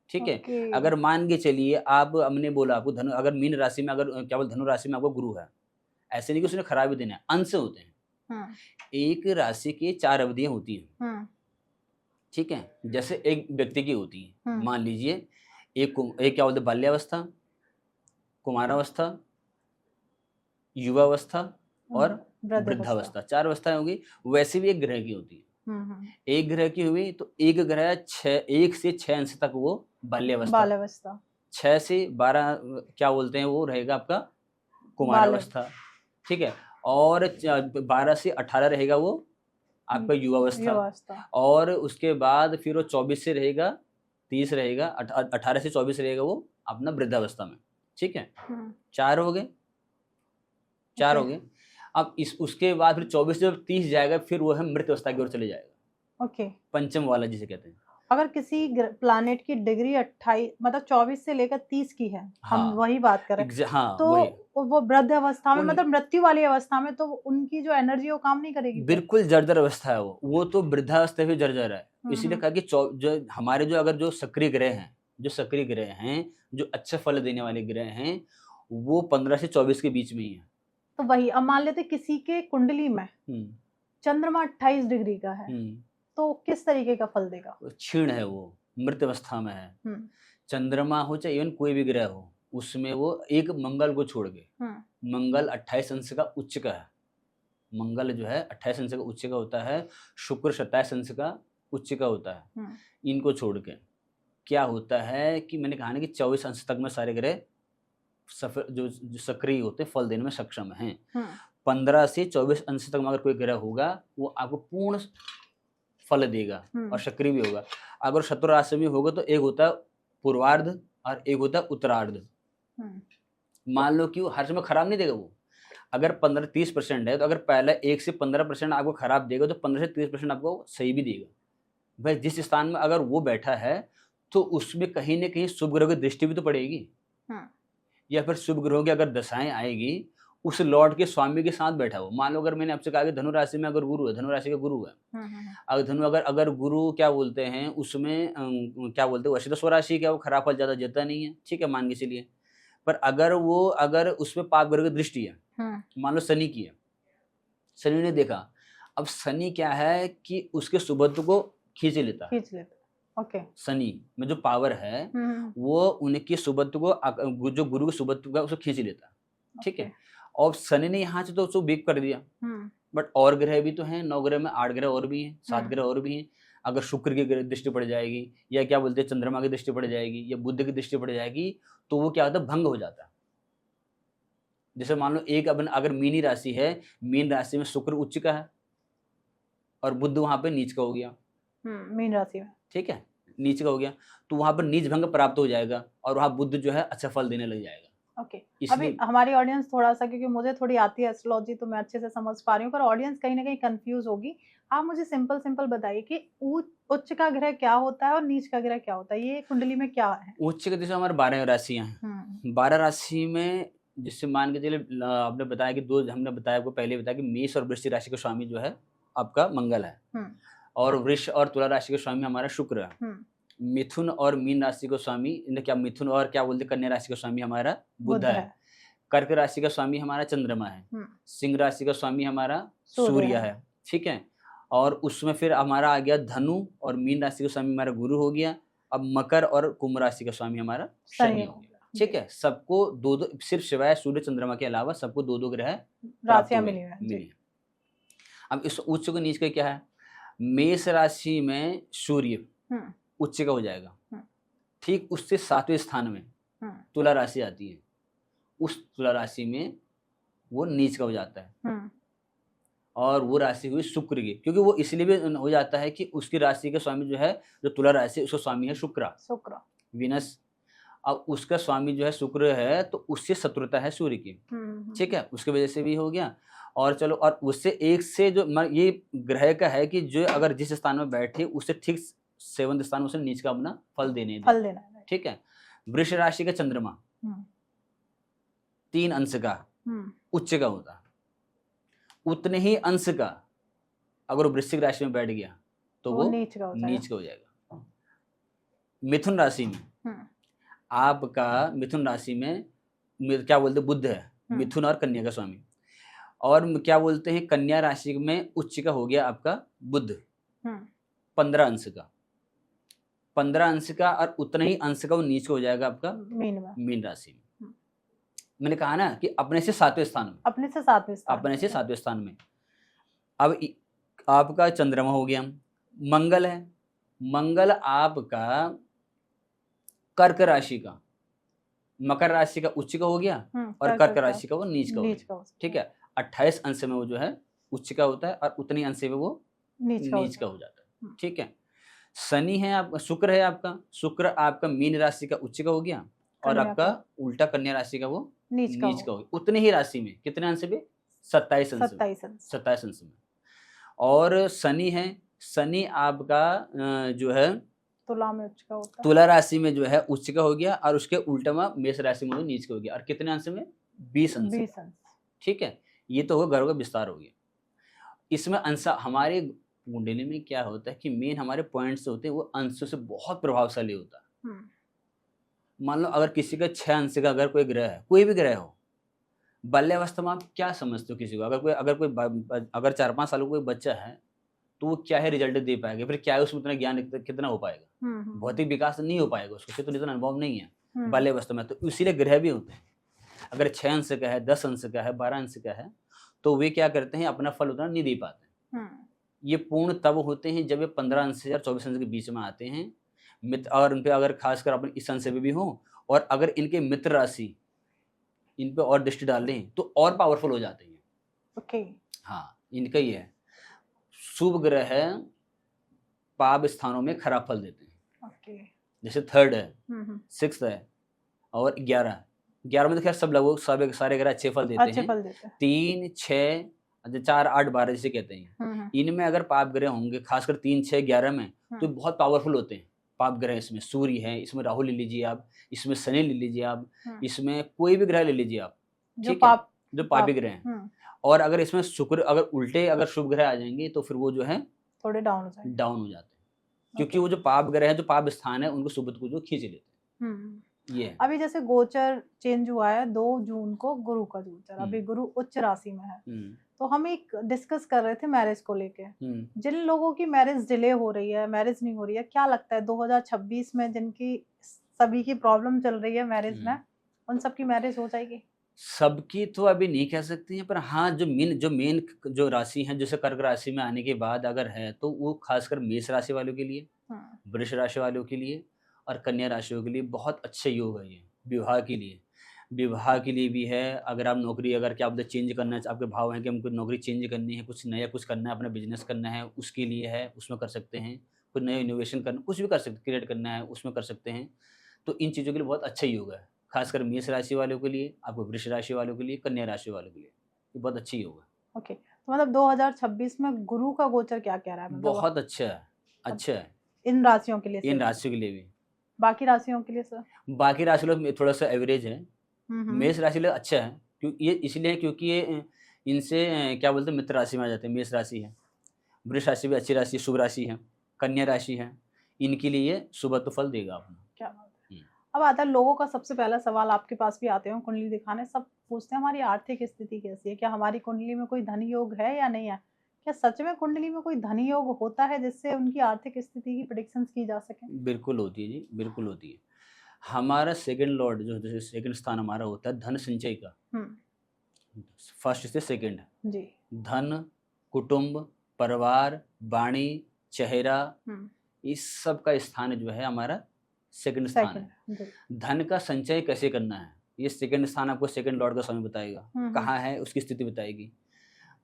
ठीक है। अगर मान के चलिए आप, हमने बोला आपको धनु, अगर मीन राशि में अगर क्या बोल धनु राशि में आपको गुरु है, ऐसे नहीं कि उसने खराबी देना है, अंश होते हैं। एक राशि की 4 अवधियां होती हैं, ठीक है, जैसे एक व्यक्ति की होती है, मान लीजिए एक क्या बोलते बाल्यावस्था, कुमारावस्था, युवावस्था और वृद्धावस्था, 4 अवस्थाएं होगी। वैसे भी एक ग्रह की होती है, एक ग्रह की हुई तो एक ग्रह 1 से 6 अंश तक वो बाल्यावस्था, बाल्यावस्था, 6 से 12 क्या बोलते हैं वो रहेगा आपका कुमारावस्था, ठीक है। और 12 से 18 रहेगा वो आपका युवावस्था, युवावस्था, और उसके बाद फिर वो 24 से रहेगा 30 रहेगा, 18 से 24 रहेगा वो अपना वृद्धावस्था में, ठीक है। 4 हो गए, 4 हो गए। अब उसके बाद फिर 24 से जब 30 जाएगा फिर वो है मृत अवस्था की ओर चले जाएगा। ओके, पंचम वाला जिसे कहते हैं। अगर किसी प्लानेट की डिग्री 28 मतलब 24 से लेकर 30 की है, हम हाँ, वही बात करें, हाँ, तो वही वो वृद्ध अवस्था में उन- मतलब मृत्यु वाली अवस्था में तो उनकी जो एनर्जी वो काम नहीं करेगी फिर? बिल्कुल जर्जर अवस्था है वो तो वृद्धावस्था भी जर्जर है। इसीलिए कहा कि जो हमारे जो अगर जो सक्रिय ग्रह हैं, जो अच्छे फल देने वाले ग्रह हैं, वो 15 से 24 के बीच में ही है। तो वही अब मान लेते किसी के कुंडली में चंद्रमा 28 डिग्री का है, तो किस तरीके का फल देगा? क्षीण है, वो मृत अवस्था में है। चंद्रमा हो चाहे इवन कोई भी ग्रह हो, उसमें वो एक मंगल को छोड़ के, मंगल 28 अंश का उच्च का है, मंगल जो है 28 अंश का उच्च का होता है, शुक्र 27 अंश का उच्च का होता है। इनको छोड़ के क्या होता है कि मैंने कहा ना कि 24 अंश तक में सारे ग्रह जो सक्रिय होते फल देने में सक्षम हैं। 15 से 24 अंश तक में अगर कोई ग्रह होगा वो आपको पूर्ण फल देगा और सक्रिय भी होगा। अगर शत्रु राशि में होगा तो एक होता है पूर्वार्ध और एक होता है उत्तरार्ध। मान लो कि वो हर समय खराब नहीं देगा वो, अगर 15-30% है तो अगर पहले 1 से 15% आपको खराब देगा तो 15 से 30% आपको सही भी देगा। भाई जिस स्थान में अगर वो बैठा है तो उसमें कहीं ना कहीं शुभ ग्रहों की दृष्टि भी तो पड़ेगी, या फिर शुभ ग्रहों की अगर दशाएं आएगी उस लॉर्ड के स्वामी के साथ बैठा हो। मान लो अगर मैंने आपसे कहा कि धनु राशि में अगर गुरु है, धनु राशि का गुरु है, अगर गुरु क्या बोलते हैं उसमें क्या बोलते हैं, वैसे तो स्वराशि क्या वो खराब फल ज्यादा देता नहीं है, ठीक है, मान के चलिए, पर अगर उसमें पाप ग्रह की दृष्टि है, मान लो शनि की है, शनि ने देखा, अब शनि क्या है कि उसके सुबत्व को खींच लेता है। ओके, शनि में जो पावर है वो उनके सुबत्व को, जो गुरु के सुबत्व का उसको खींच लेता है, ठीक है। और शनि ने यहाँ से तो उसको वीक कर दिया, बट और ग्रह भी तो हैं, 9 ग्रह में 8 ग्रह और भी हैं, 7 ग्रह और भी हैं। अगर शुक्र की दृष्टि पड़ जाएगी या क्या बोलते हैं चंद्रमा की दृष्टि पड़ जाएगी या बुध की दृष्टि पड़ जाएगी तो वो क्या होता है, भंग हो जाता है। जैसे मान लो एक अगर मीन राशि है, मीन राशि में शुक्र उच्च का है और बुध वहां पे नीच का हो गया, मीन राशि में, ठीक है, नीच का हो गया, तो वहां पर नीच भंग प्राप्त हो जाएगा और वहां बुध जो है अच्छा फल देने लग जाएगा। ओके, अभी हमारी ऑडियंस थोड़ा सा, क्योंकि मुझे थोड़ी आती है एस्ट्रोलॉजी तो मैं अच्छे से समझ पा रही हूँ, पर ऑडियंस कहीं ना कहीं कंफ्यूज होगी। आप मुझे सिंपल बताइए कि उच्च का ग्रह क्या होता है और नीच का ग्रह क्या होता है, ये कुंडली में क्या है? उच्च का जैसे हमारे 12 राशियां हैं, 12 राशि में जिससे मान के चलिए आपने बताया कि हमने बताया आपको पहले बताया कि मेष और वृश्चिक राशि का स्वामी जो है आपका मंगल है, और वृष और तुला राशि का स्वामी हमारा शुक्र है। मिथुन और मीन राशि का स्वामी मिथुन और क्या बोलते कन्या राशि का स्वामी हमारा बुध है। कर्क राशि का स्वामी हमारा चंद्रमा है। सिंह राशि का स्वामी हमारा सूर्य है, ठीक है। और उसमें फिर हमारा आ गया धनु और मीन राशि का स्वामी हमारा गुरु हो गया। अब मकर और कुंभ राशि का स्वामी हमारा शनि हो गया, ठीक है। सबको दो सिर्फ सिवाय सूर्य चंद्रमा के अलावा सबको 2 ग्रह राशियां मिली। अब इस उच्च को नीच का क्या है, मेष राशि में सूर्य उच्च का हो जाएगा, ठीक उससे 7वें स्थान में तुला राशि आती है, उस तुला राशि में वो नीच का हो जाता है, और वो राशि हुई शुक्र की, क्योंकि वो इसलिए भी हो जाता है कि उसकी राशि का स्वामी जो है, जो तुला राशि उसका स्वामी है शुक्र विनस। अब उसका स्वामी जो है शुक्र है तो उससे शत्रुता है सूर्य की, ठीक है, उसकी वजह से भी हो गया। और चलो, और उससे एक से जो ये ग्रह का है कि जो अगर जिस स्थान में बैठे उससे ठीक 7वें स्थान में उसे नीच का अपना फल देना, ठीक है। वृष राशि का चंद्रमा 3 अंश का उच्च का होता, उतने ही अंश का अगर वृश्चिक राशि में बैठ गया तो वो नीच का हो जाएगा। मिथुन राशि में आपका, मिथुन राशि में क्या बोलते बुध है, मिथुन और कन्या का स्वामी, और क्या बोलते हैं कन्या राशि में उच्च का हो गया आपका बुध 15 अंश का, 15 अंश का, और उतना ही अंश का वो नीच का हो जाएगा आपका मीन राशि में। मैंने कहा ना कि अपने से 7वें स्थान में, अपने से 7वें स्थान में। अब आपका चंद्रमा हो गया, मंगल है, मंगल आपका कर्क राशि का, मकर राशि का उच्च का हो गया और कर्क राशि का वो नीच का हो गया। ठीक है, 28 अंश में वो जो है उच्च का होता है और उतनी अंश में वो नीच का हो जाता है। ठीक है, शनि है आपका, शुक्र है आपका, शुक्र आपका मीन राशि का उच्च का हो गया और आपका उल्टा कन्या राशि का वो नीच का हो गया। उतने ही राशि में कितने अंश में? 27 अंश में, 27 अंश में। और शनि है, शनि आपका जो है तुला में उच्च का होता है, तुला राशि में जो है उच्च का हो गया और उसके उल्टा में मेष राशि में नीच का हो गया। और कितने अंश में? 20 अंश। ठीक है, ये तो होगा ग्रहों का विस्तार हो गया। इसमें अंश हमारे कुंडली में क्या होता है कि मेन हमारे पॉइंट्स होते हैं वो अंशों से बहुत प्रभावशाली होता है। मान लो अगर किसी का 6 अंश का अगर कोई ग्रह है, कोई भी ग्रह हो, बाल्यावस्था में आप क्या समझते हो किसी को? अगर 4-5 साल का कोई बच्चा है तो वो क्या है रिजल्ट दे पाएगा, फिर क्या है उसमें उतना ज्ञान कितना हो पाएगा? भौतिक विकास नहीं हो पाएगा, उसको तो इतना अनुभव नहीं है बाल्यावस्था में। तो इसीलिए ग्रह भी होते हैं। अगर 6 अंश का है, 10 अंश का है, 12 अंश का है, तो वे क्या करते हैं, अपना फल उतना नहीं दे पाते। ये पूर्ण तब होते हैं जब ये 15 अंश या 24 अंश के बीच में आते हैं मित्र, और उन पे अगर खासकर अपन इस अंश भी हो, और अगर इनके मित्र राशि इन पे और दृष्टि डाल लें तो और पावरफुल हो जाते हैं। ओके। हाँ, इनका ही है। शुभ ग्रह है पाप स्थानों में खराब फल देते हैं। ओके। जैसे 3rd है, 6th है और 11 में तो खैर सब लोग सारे ग्रह अच्छे फल देते हैं। 3, 6, 4, 8, 12 जिसे कहते हैं, इनमें अगर पाप ग्रह होंगे खासकर 3, 6, 11 में तो बहुत पावरफुल होते हैं पाप ग्रह। इसमें सूर्य है, इसमें राहु ले लीजिए आप, इसमें शनि ले लीजिए आप, इसमें कोई भी ग्रह ले लीजिए आप, ठीक है, जो पापी ग्रह हैं। और अगर इसमें शुक्र अगर उल्टे अगर शुभ ग्रह आ जाएंगे तो फिर वो जो है थोड़े डाउन हो जाते हैं, क्योंकि वो जो पाप ग्रह है, जो पाप स्थान है, उनको शुभ को जो खींच लेते हैं। ये अभी जैसे गोचर चेंज हुआ है 2 जून को, गुरु का गोचर, अभी गुरु उच्च राशि में है, तो हम एक डिस्कस कर रहे थे मैरिज को लेके। जिन लोगों की मैरिज डिले हो रही है, मैरिज नहीं हो रही है, क्या लगता है 2026 में जिनकी सभी की प्रॉब्लम चल रही है मैरिज में, उन सबकी मैरिज हो जाएगी? सबकी तो अभी नहीं कह सकती हैं, पर हाँ जो मेन जो राशि है, जैसे कर्क राशि में आने के बाद अगर है तो वो खासकर मेष राशि वालों के लिए, वृष राशि वालों के लिए और कन्या राशियों के लिए बहुत अच्छे योग है। ये विवाह के लिए भी है। अगर आप नौकरी अगर क्या बोलते चेंज करना है, आपके भाव हैं कि हमको नौकरी चेंज करनी है, कुछ नया कुछ करना है, अपना बिजनेस करना है, उसके लिए है, उसमें कर सकते हैं। कुछ नया इनोवेशन करना, कुछ भी कर सकते, क्रिएट करना है, उसमें कर सकते हैं। तो इन चीज़ों के लिए बहुत अच्छा योग है, खासकर मेष राशि वालों के लिए, आपको वृष राशि वालों के लिए, कन्या राशि वालों के लिए ये बहुत अच्छी योग है। ओके, तो मतलब 2026 में गुरु का गोचर क्या कह रहा है? बहुत अच्छा है इन राशियों के लिए, इन राशियों के लिए भी। बाकी राशियों के लिए सर? बाकी राशि लोग थोड़ा सा एवरेज है। मेष राशि लोग अच्छा है, क्योंकि ये इसलिए क्योंकि ये इनसे क्या बोलते हैं मित्र राशि में आ जाते हैं। मेष राशि है, वृष राशि भी अच्छी राशि, शुभ राशि है, कन्या राशि है, इनके लिए शुभ तो फल देगा अपना। क्या बात है। अब आता है लोगों का सबसे पहला सवाल, आपके पास भी आते हैं कुंडली दिखाने, सब पूछते हैं हमारी आर्थिक स्थिति कैसी है, क्या हमारी कुंडली में कोई धन योग है या नहीं है, क्या सच में कुंडली में कोई धन योग होता है जिससे उनकी आर्थिक स्थिति की प्रेडिक्शंस की जा सके? बिल्कुल होती है जी, बिल्कुल होती है। हमारा सेकंड लॉर्ड जो जैसे सेकंड स्थान हमारा होता है धन संचय का, फर्स्ट से सेकंड जी, धन, कुटुंब, परिवार, वाणी, चेहरा, इस सब का स्थान जो है हमारा सेकंड स्थान है। धन का संचय कैसे करना है ये सेकंड स्थान आपको सेकंड लॉर्ड का स्वामी बताएगा, कहाँ है उसकी स्थिति बताएगी।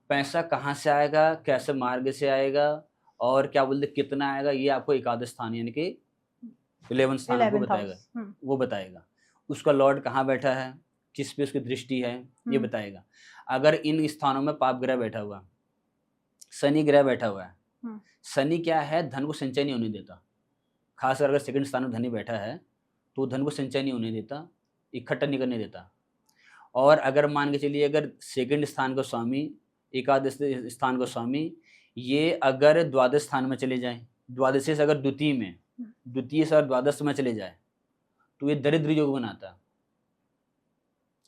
पैसा कहाँ से आएगा, कैसे मार्ग से आएगा और क्या बोलते कितना आएगा, ये आपको एकादश स्थान यानी कि 11th स्थान आपको बताएगा, वो बताएगा। उसका लॉर्ड कहाँ बैठा है, किस पे उसकी दृष्टि है, ये बताएगा। अगर इन स्थानों में पाप ग्रह बैठा हुआ, शनि ग्रह बैठा हुआ है, शनि क्या है, धन को संचय नहीं होने देता। खासकर अगर सेकंड स्थान में धनी बैठा है तो धन को संचय नहीं होने देता, इकट्ठा नहीं करने देता। और अगर मान के चलिए अगर सेकंड स्थान का स्वामी, एकादश स्थान का स्वामी, ये अगर द्वादश स्थान में चले जाए, द्वादश से अगर द्वितीय से अगर द्वादश में चले जाए तो ये दरिद्र योग बनाता।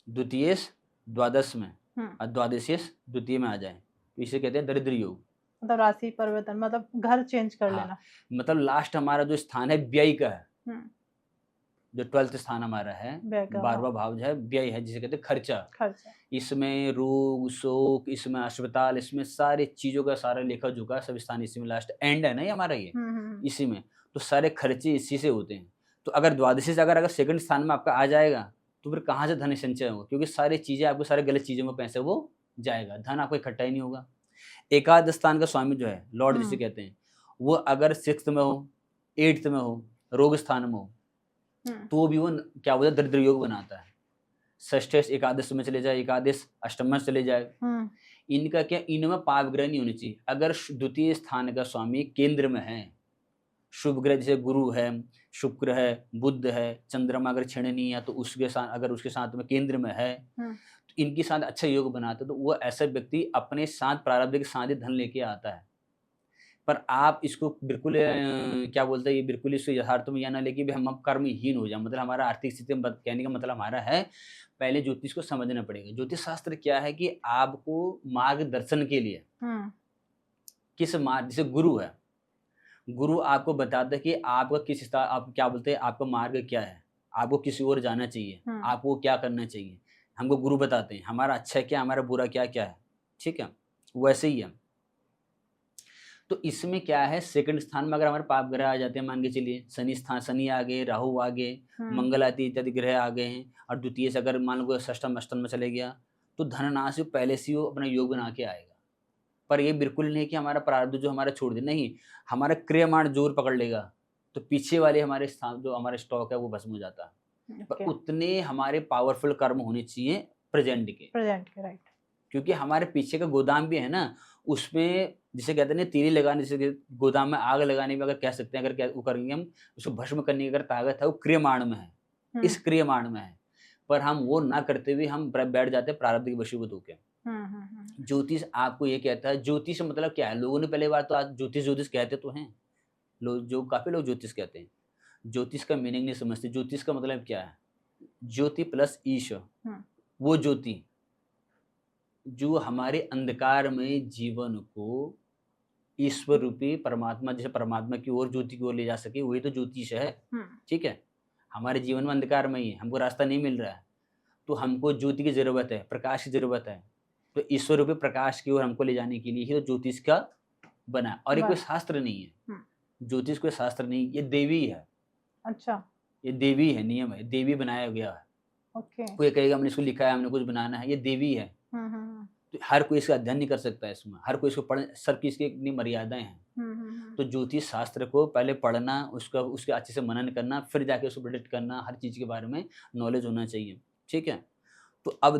द्वितीय द्वादश में और द्वादश द्वितीय में आ जाए तो इसे कहते हैं दरिद्र योग। मतलब राशि परिवर्तन, मतलब घर चेंज कर लेना। मतलब लास्ट हमारा जो स्थान है व्यय का है, जो 12th स्थान हमारा है, व्यय का 12वां भाव जो है व्यय है, जिसे कहते हैं खर्चा। खर्चा। इसमें रोग, शोक, इसमें अस्पताल, इसमें सारी चीज़ों का सारा लेखा-जोखा सब स्थान इसी में लास्ट एंड है ना ये हमारा ये, इसी में। तो सारे खर्चे इसी से होते हैं। तो अगर द्वादशी से अगर सेकंड स्थान में आपका आ जाएगा, तो फिर कहाँ से धन संचय होगा? क्योंकि सारी चीज़ें आपको सारे गलत चीज़ों में पैसे वो जाएगा, धन आपका इकट्ठा ही नहीं होगा। एकादश स्थान का स्वामी जो है, लॉर्ड जिसे कहते हैं, वो अगर 6th में हो, 8th में हो, रोग स्थान में हो, तो भी वो क्या बोलते हैं दरिद्र योग बनाता है। षष्ठ एकादश में चले जाए, एकादश अष्टम में चले जाए, इनका क्या, इनमें पाप ग्रह नहीं होने चाहिए। अगर द्वितीय स्थान का स्वामी केंद्र में है, शुभ ग्रह जैसे गुरु है, शुक्र है, बुध है, चंद्रमा अगर छेड़नी है तो उसके साथ, अगर उसके साथ में केंद्र में है, तो इनके साथ अच्छा योग बनाता है, तो वो ऐसा व्यक्ति अपने साथ प्रारब्ध के साथ ही धन लेके आता है। पर आप इसको बिल्कुल क्या बोलते हैं, ये बिल्कुल इसको यथार्थ में या ना लेके भी हम कर्महीन हो जाए, मतलब हमारा आर्थिक स्थिति में कहने का मतलब हमारा है, पहले ज्योतिष को समझना पड़ेगा। ज्योतिष शास्त्र क्या है कि आपको मार्गदर्शन के लिए किस मार्ग, जैसे गुरु है, गुरु आपको बताता है कि आपका किस आप क्या बोलते हैं, आपका मार्ग क्या है, आपको किसी ओर जाना चाहिए, आपको क्या करना चाहिए, हमको गुरु बताते हैं। हमारा अच्छा क्या, हमारा बुरा क्या क्या है, ठीक है, वैसे ही है। तो इसमें क्या है, सेकंड स्थान में अगर हमारे पाप ग्रह आ जाते हैं, मान के चलिए शनि आ गए, राहु आ गए, मंगल आदि इत्यादि ग्रह आ गए हैं, और द्वितीय से अगर मान लो षष्टम अष्टम में चले गया, तो धननाश पहले से वो अपना योग बना के आएगा। पर ये बिल्कुल नहीं कि हमारा प्रारब्ध जो हमारा छोड़ दे, नहीं, हमारा क्रियमाण जोर पकड़ लेगा तो पीछे वाले हमारे स्थान जो हमारे स्टॉक है वो भस्म हो जाता है। पर उतने हमारे पावरफुल कर्म होने चाहिए प्रेजेंट के, राइट, क्योंकि हमारे पीछे का गोदाम भी है ना, उसमें जिसे कहते हैं ना तीली लगाने से, गोदाम में आग लगाने में अगर कह सकते हैं, अगर वो करेंगे हम, उसको भस्म करने की अगर ताकत है, वो क्रियमाण में है, इस क्रियमाण में है। पर हम वो ना करते हुए हम बैठ जाते हैं प्रारब्ध के वशीभूत होकर। ज्योतिष आपको ये कहता है, ज्योतिष मतलब क्या है, लोगों ने पहले बार तो आज ज्योतिष कहते तो हैं लोग, जो काफी लोग ज्योतिष कहते हैं, ज्योतिष का मीनिंग नहीं समझते। ज्योतिष का मतलब क्या है, ज्योति प्लस ईश, वो ज्योति जो हमारे अंधकार में जीवन को ईश्वर रूपी परमात्मा, जैसे परमात्मा की ओर, ज्योति की ओर ले जा सके, वही तो ज्योतिष है। ठीक है, हमारे जीवन में अंधकार में ही है, हमको रास्ता नहीं मिल रहा है, तो हमको ज्योति की जरूरत है, प्रकाश की जरूरत है, तो ईश्वर रूपी प्रकाश की ओर हमको ले जाने के लिए ही तो ज्योतिष का बना। और ये कोई शास्त्र नहीं है, ज्योतिष कोई शास्त्र नहीं, ये देवी है। अच्छा, ये देवी है, नियम है, देवी बनाया गया है। कोई कहेगा हमने इसको लिखा है, हमने कुछ बनाना है, ये देवी है। तो हर कोई इसका अध्ययन नहीं कर सकता है, इसमें हर कोई इसको पढ़, सबकी इसकी इतनी मर्यादाएं हैं। तो ज्योतिष शास्त्र को पहले पढ़ना, उसका उसके अच्छे से मनन करना, फिर जाके उसको प्रेडिक्ट करना, हर चीज़ के बारे में नॉलेज होना चाहिए। ठीक है, तो अब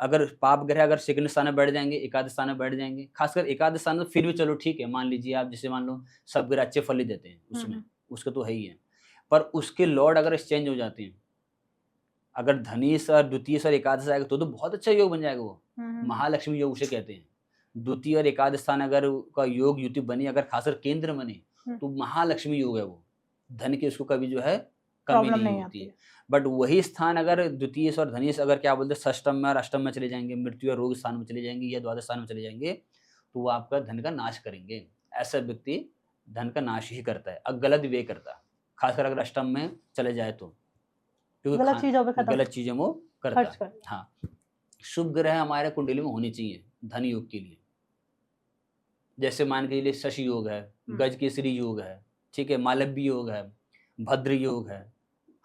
अगर पाप ग्रह अगर सेकंड स्थान में बैठ जाएंगे, एकादश स्थान में बैठ जाएंगे, खासकर एकादश स्थान में फिर भी चलो ठीक है, मान लीजिए आप, जैसे मान लो सब ग्रह अच्छे फल ही देते हैं उसमें, उसका तो है ही है, पर उसके लॉर्ड अगर एक्सचेंज हो जाते हैं, अगर धनीश और द्वितीय और एकादश आएगा तो बहुत अच्छा योग बन जाएगा वो, महालक्ष्मी योग उसे कहते हैं। द्वितीय और एकादश स्थान अगर का योग युति बनी, अगर खासकर केंद्र बने, तो महालक्ष्मी योग है वो, धन की उसको कभी जो है कमी नहीं होती है। बट वही स्थान अगर द्वितीय और धनीश अगर क्या बोलते हैं षष्टम में और अष्टम में चले जाएंगे, मृत्यु और रोग स्थान में चले जाएंगे, या द्वादश स्थान में चले जाएंगे, तो वो आपका धन का नाश करेंगे। ऐसा व्यक्ति धन का नाश ही करता है, अब गलत व्यय करता है, खासकर अगर अष्टम में चले जाए तो, क्योंकि गलत चीजों में करता है। हाँ, शुभ ग्रह हमारे कुंडली में होनी चाहिए धन योग के लिए। जैसे मान के लिए शशि योग है, गज केसरी योग है, ठीक है, मालव्य योग है, भद्र योग है,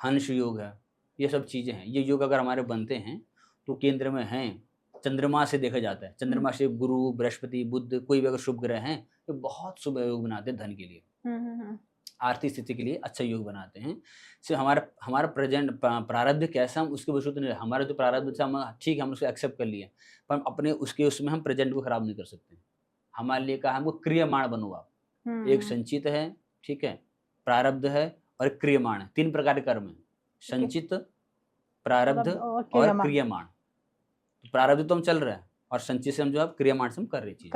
हंस योग है, ये सब चीजें हैं। ये योग अगर हमारे बनते हैं तो केंद्र में हैं, चंद्रमा से देखा जाता है, चंद्रमा से गुरु, बृहस्पति, बुध, कोई भी अगर शुभ ग्रह हैं तो बहुत शुभ योग बनाते हैं धन के लिए, आर्थिक स्थिति के लिए अच्छा योग बनाते हैं। सिर्फ हमारा प्रेजेंट प्रारब्ध कैसा, हम उसके वजह नहीं, हमारा जो प्रारब्ध हम ठीक है, हम उसको एक्सेप्ट कर लिए, पर अपने उसमें हम प्रेजेंट को खराब नहीं कर सकते। हमारे लिए कहा हमको क्रियमाण बनो आप, एक संचित है, ठीक है, प्रारब्ध है और क्रियमाण है, 3 प्रकार के कर्म है, संचित, प्रारब्ध और क्रियमाण। प्रारब्ध तो हम चल रहे हैं और संचित से हम जो है क्रियमाण से हम कर रहे चीज।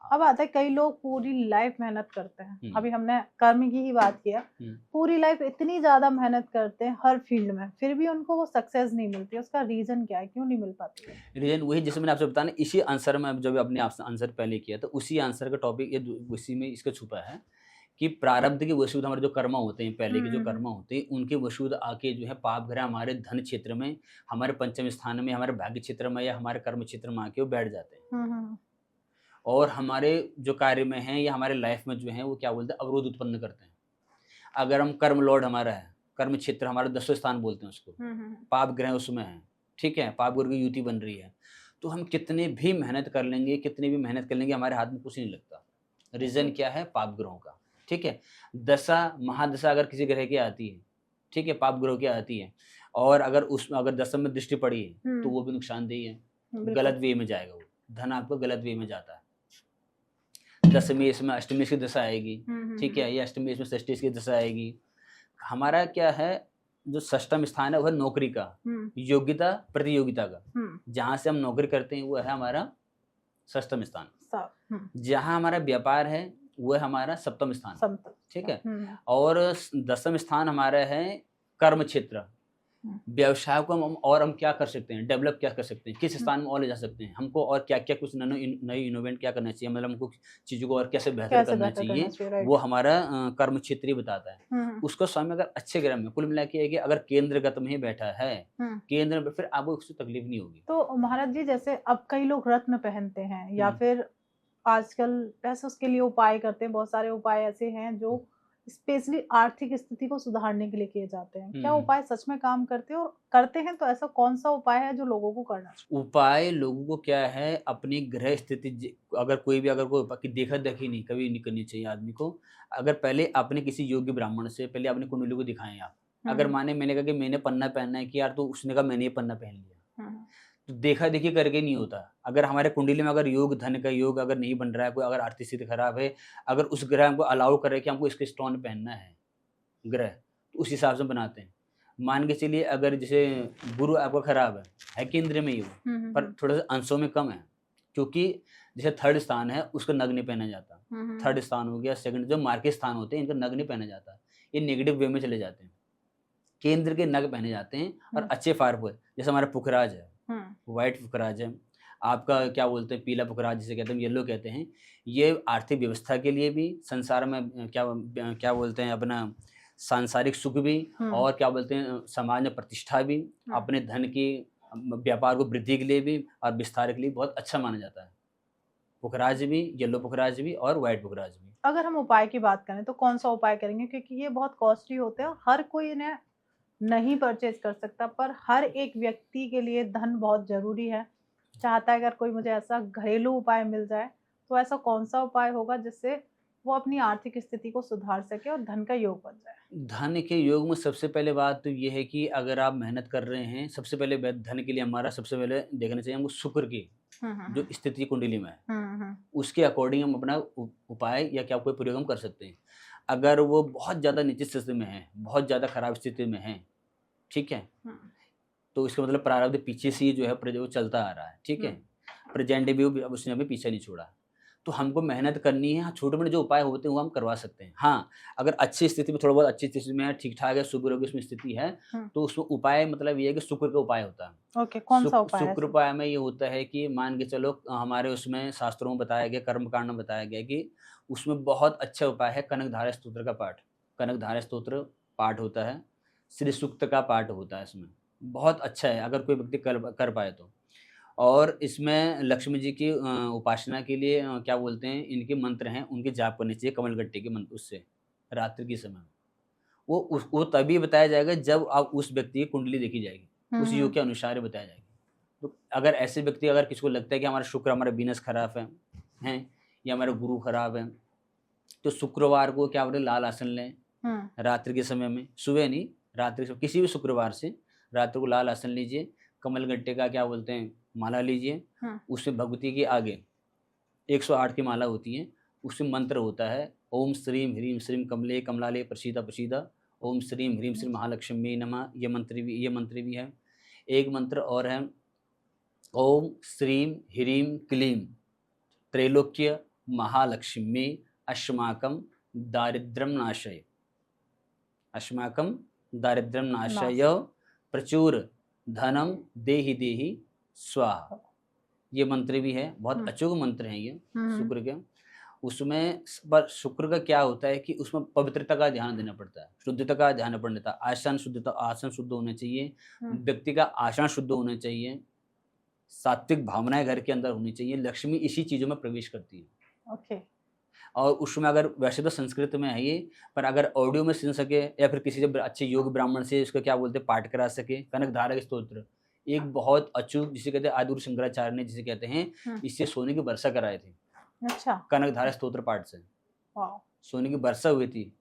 अब आता है कई लोग पूरी लाइफ मेहनत करते हैं, अभी हमने कर्म की ही बात किया, पूरी लाइफ इतनी ज्यादा मेहनत करते हैं हर फील्ड में, फिर भी उनको वो सक्सेस नहीं मिलती, उसका रीजन क्या है, क्यों नहीं मिल पाती है? रीजन वही जैसे मैंने आपसे बताया, इसी आंसर में जब अपने आपसे आंसर पहले किया तो उसी आंसर का टॉपिक ये उसी में इसका छुपा है कि प्रारब्ध के वसूद हमारे जो कर्म होते हैं, पहले के जो हम्म, कर्म होते हैं, उनके वसूद आके जो है पाप ग्रह हमारे धन क्षेत्र में, हमारे पंचम स्थान में, हमारे भाग्य क्षेत्र में या हमारे कर्म क्षेत्र में आके वो बैठ जाते हैं हम्म, और हमारे जो कार्य में हैं या हमारे लाइफ में जो है वो क्या बोलते हैं, अवरोध उत्पन्न करते हैं। अगर हम कर्म लॉर्ड हमारा है, कर्म क्षेत्र हमारा 10वें स्थान बोलते हैं उसको, पाप ग्रह उसमें है, ठीक है, पाप ग्रह की युति बन रही है, तो हम कितने भी मेहनत कर लेंगे, कितनी भी मेहनत कर लेंगे, हमारे हाथ में कुछ नहीं लगता। रीजन क्या है? पाप ग्रहों का, ठीक है। दशा महादशा अगर किसी ग्रह की आती है, ठीक है, पाप ग्रह की आती है, और अगर उसमें अगर दशम में दृष्टि पड़ी है तो वो भी नुकसानदेही है, गलत वे में जाएगा, वो धन आपको गलत वे में जाता है। दशमी इसमें अष्टमी की दशा आएगी, ठीक है, या अष्टमी इसमें षष्ठी की दशा आएगी। हमारा क्या है, जो षष्ठम स्थान है वह नौकरी का, योग्यता प्रतियोगिता का, जहाँ से हम नौकरी करते हैं वो है हमारा षष्ठम स्थान। जहाँ हमारा व्यापार है वो है हमारा सप्तम स्थान, ठीक है। और दसम स्थान हमारा है कर्म क्षेत्र। व्यवसाय को हम क्या कर सकते हैं, डेवलप क्या कर सकते हैं, किस स्थान में और ले जा सकते हैं, हमको और क्या क्या कुछ नई इनोवेट क्या करना चाहिए, मतलब हमको चीज़ों को और कैसे बेहतर करना चाहिए, वो हमारा कर्म क्षेत्र ही बताता है। उसको स्वामी अगर अच्छे ग्रह में, कुल मिला के है कि अगर केंद्रगत में ही बैठा है, केंद्र में, फिर आपको उससे तकलीफ नहीं होगी। तो महाराज जी, जैसे अब कई लोग रत्न पहनते हैं या फिर आजकल पैसे उसके लिए उपाय करते हैं, बहुत सारे उपाय ऐसे हैं जो स्पेशली आर्थिक स्थिति को सुधारने के लिए किए जाते हैं। क्या उपाय सच में काम करते हैं, और करते हैं तो ऐसा कौन सा उपाय है जो लोगों को करना चाहिए? उपाय लोगों को क्या है, अपनी ग्रह स्थिति, अगर कोई की देखा देखी नहीं कभी नहीं करनी चाहिए आदमी को। अगर पहले अपने किसी योग्य ब्राह्मण से पहले अपनी कुंडली को दिखाएं आप। अगर माने मैंने कहा कि मैंने पन्ना पहनना है कि यार, तो उसने कहा मैंने ये पन्ना पहन लिया, तो देखा देखी करके नहीं होता। अगर हमारे कुंडली में अगर योग, धन का योग अगर नहीं बन रहा है, कोई अगर आर्थिक स्थिति खराब है, अगर उस ग्रह हमको अलाउ करे कि हमको इसके स्टोन पहनना है ग्रह, तो उस हिसाब से बनाते हैं। मान के चलिए अगर जैसे गुरु आपका खराब है केंद्र में ही हो, पर थोड़ा सा अंशों में कम है, क्योंकि जैसे थर्ड स्थान है उसका नग नहीं पहना जाता। थर्ड स्थान हो गया, सेकंड, जो मार्के स्थान होते हैं इनका नग नहीं पहना जाता, ये नेगेटिव वे में चले जाते हैं। केंद्र के नग पहने जाते हैं और अच्छे फार्प हुए, जैसे हमारा पुखराज है, व्हाइट पुखराज है, आपका क्या बोलते हैं पीला पुखराज जिसे कहते हैं, येलो कहते हैं। ये आर्थिक व्यवस्था के लिए भी, संसार में क्या बोलते हैं अपना सांसारिक सुख भी, और क्या बोलते हैं समाज में प्रतिष्ठा भी, अपने धन की व्यापार को वृद्धि के लिए भी और विस्तार के लिए बहुत अच्छा माना जाता है। पुखराज भी, येलो पुखराज भी और व्हाइट पुखराज भी। अगर हम उपाय की बात करें तो कौन सा उपाय करेंगे, क्योंकि ये बहुत कॉस्टली होते हैं, हर कोई इन्हें नहीं परचेज कर सकता, पर हर एक व्यक्ति के लिए धन बहुत जरूरी है। चाहता है अगर कोई मुझे ऐसा घरेलू उपाय मिल जाए, तो ऐसा कौन सा उपाय होगा जिससे वो अपनी आर्थिक स्थिति को सुधार सके और धन का योग बन जाए? धन के योग में सबसे पहले बात तो ये है कि अगर आप मेहनत कर रहे हैं, सबसे पहले धन के लिए हमारा सबसे पहले देखना चाहिए हमको शुक्र की जो स्थिति कुंडली में है, उसके अकॉर्डिंग हम अपना उपाय या क्या कोई प्रयोग हम कर सकते हैं। अगर वो बहुत ज़्यादा नीची स्थिति में है, बहुत ज़्यादा खराब स्थिति में है, ठीक है, तो इसका मतलब प्रारब्ध पीछे से ही जो है वो चलता आ रहा है, ठीक है, प्रेजेंट भी उसने अभी पीछे नहीं छोड़ा, तो हमको मेहनत करनी है। हाँ, छोटे मोटे जो उपाय होते हैं वो हम करवा सकते हैं। हाँ, अगर अच्छी स्थिति में, थोड़ा बहुत अच्छी स्थिति में है, ठीक ठाक है, शुक्र की उसमें स्थिति है, तो उसमें उपाय मतलब ये है कि शुक्र का उपाय होता है। ओके, कौन सा उपाय है? शुक्र उपाय में ये होता है कि मान के चलो हमारे उसमें शास्त्रों में बताया गया, कर्मकांड में बताया गया कि उसमें बहुत अच्छा उपाय है कनकधारा स्तोत्र का पाठ। कनकधारा स्तोत्र पाठ होता है, श्री सूक्त का पाठ होता है, इसमें बहुत अच्छा है अगर कोई व्यक्ति कर पाए तो। और इसमें लक्ष्मी जी की उपासना के लिए क्या बोलते हैं, इनके मंत्र हैं, उनके जाप करने चाहिए कमलगट्टे के मंत्र, उससे रात्रि के समय वो तभी बताया जाएगा जब आप उस व्यक्ति की कुंडली देखी जाएगी, उस योग के अनुसार ही बताया जाएगा। तो अगर ऐसे व्यक्ति, अगर किसी को लगता है कि हमारा शुक्र, हमारा बीनस खराब है या हमारा गुरु खराब है, तो शुक्रवार को क्या बोलते लाल आसन लें रात्रि के समय में, सुबह नहीं, रात्रि से किसी भी शुक्रवार से रात्रि को लाल आसन लीजिए, कमलगट्टे का क्या बोलते हैं माला लीजिए, उसमें भगवती के आगे 108 की माला होती है, उसमें मंत्र होता है ओम श्रीम ह्रीम श्रीम कमले कमलाले प्रसीदा प्रसीदा, ओम श्रीम ह्रीम श्रीम महालक्ष्मी नमः, ये मंत्र भी है। एक मंत्र और है ओम श्रीम ह्रीम क्लीम त्रैलोक्य महालक्ष्मी अस्माकं दारिद्र्यं नाशय, अस्माकं दारिद्र्यं नाशय प्रचुर धनम देहि देहि स्वाहा। ये मंत्र भी है, बहुत अचूक मंत्र हैं ये शुक्र के। उसमें पर शुक्र का क्या होता है कि उसमें पवित्रता का ध्यान देना पड़ता है, शुद्धता का ध्यान पड़ता है। आसन शुद्ध होने चाहिए, व्यक्ति का आचरण शुद्ध होना चाहिए, सात्विक भावनाएँ घर के अंदर होनी चाहिए, लक्ष्मी इसी चीज़ों में प्रवेश करती है। ओके। और उसमें अगर वैसे तो संस्कृत में है ये, पर अगर ऑडियो में सुन सके या फिर किसी से अच्छे योग ब्राह्मण से इसको क्या बोलते हैं पाठ करा सके, कनकधारक स्तोत्र एक बहुत अचूक जिसे कहते हैं आदिगुरु शंकराचार्य ने जिसे कहते हैं इससे सोने की वर्षा कराए थे। अच्छा। कनकधारक स्तोत्र पाठ से वाह। सोने की वर्षा हुई थी।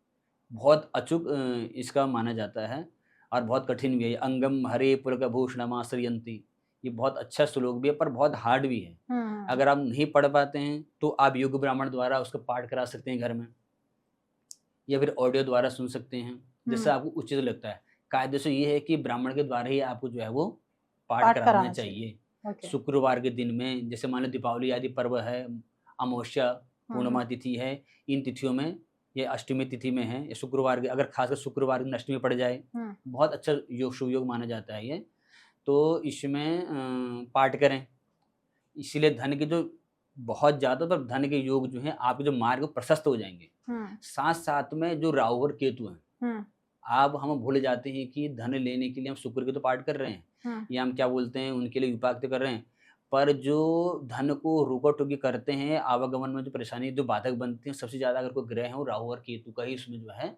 बहुत अचूक इसका माना जाता है और बहुत कठिन भी है। अंगम हरे पुलकभूषणमाश्रयन्ति, ये बहुत अच्छा श्लोक भी है पर बहुत हार्ड भी है। अगर आप नहीं पढ़ पाते हैं तो आप योग ब्राह्मण द्वारा उसका पाठ करा सकते हैं घर में, या फिर ऑडियो द्वारा सुन सकते हैं, जैसे आपको उचित लगता है। कायदे से ये है कि ब्राह्मण के द्वारा ही आपको जो है वो पाठ कराना चाहिए। शुक्रवार के दिन में, जैसे मान लो दीपावली आदि पर्व है, अमावस्या पूर्णिमा तिथि है, इन तिथियों में, ये अष्टमी तिथि में है, या शुक्रवार के, अगर खासकर शुक्रवार की अष्टमी पड़ जाए, बहुत अच्छा योग शुभ योग माना जाता है ये। तो इसमें पाठ करें, इसीलिए धन के जो बहुत ज़्यादा पर धन के योग जो हैं आपके जो मार्ग प्रशस्त हो जाएंगे। साथ साथ में जो राहु और केतु हैं, आप हम भूल जाते हैं कि धन लेने के लिए हम शुक्र के तो पाठ कर रहे हैं, या हम क्या बोलते हैं उनके लिए विपाक तो कर रहे हैं, पर जो धन को रोका टोकी करते हैं, आवागमन में जो परेशानी जो बाधक बनती है, सबसे ज़्यादा अगर कोई ग्रह है वो राहु और केतु का ही इसमें जो है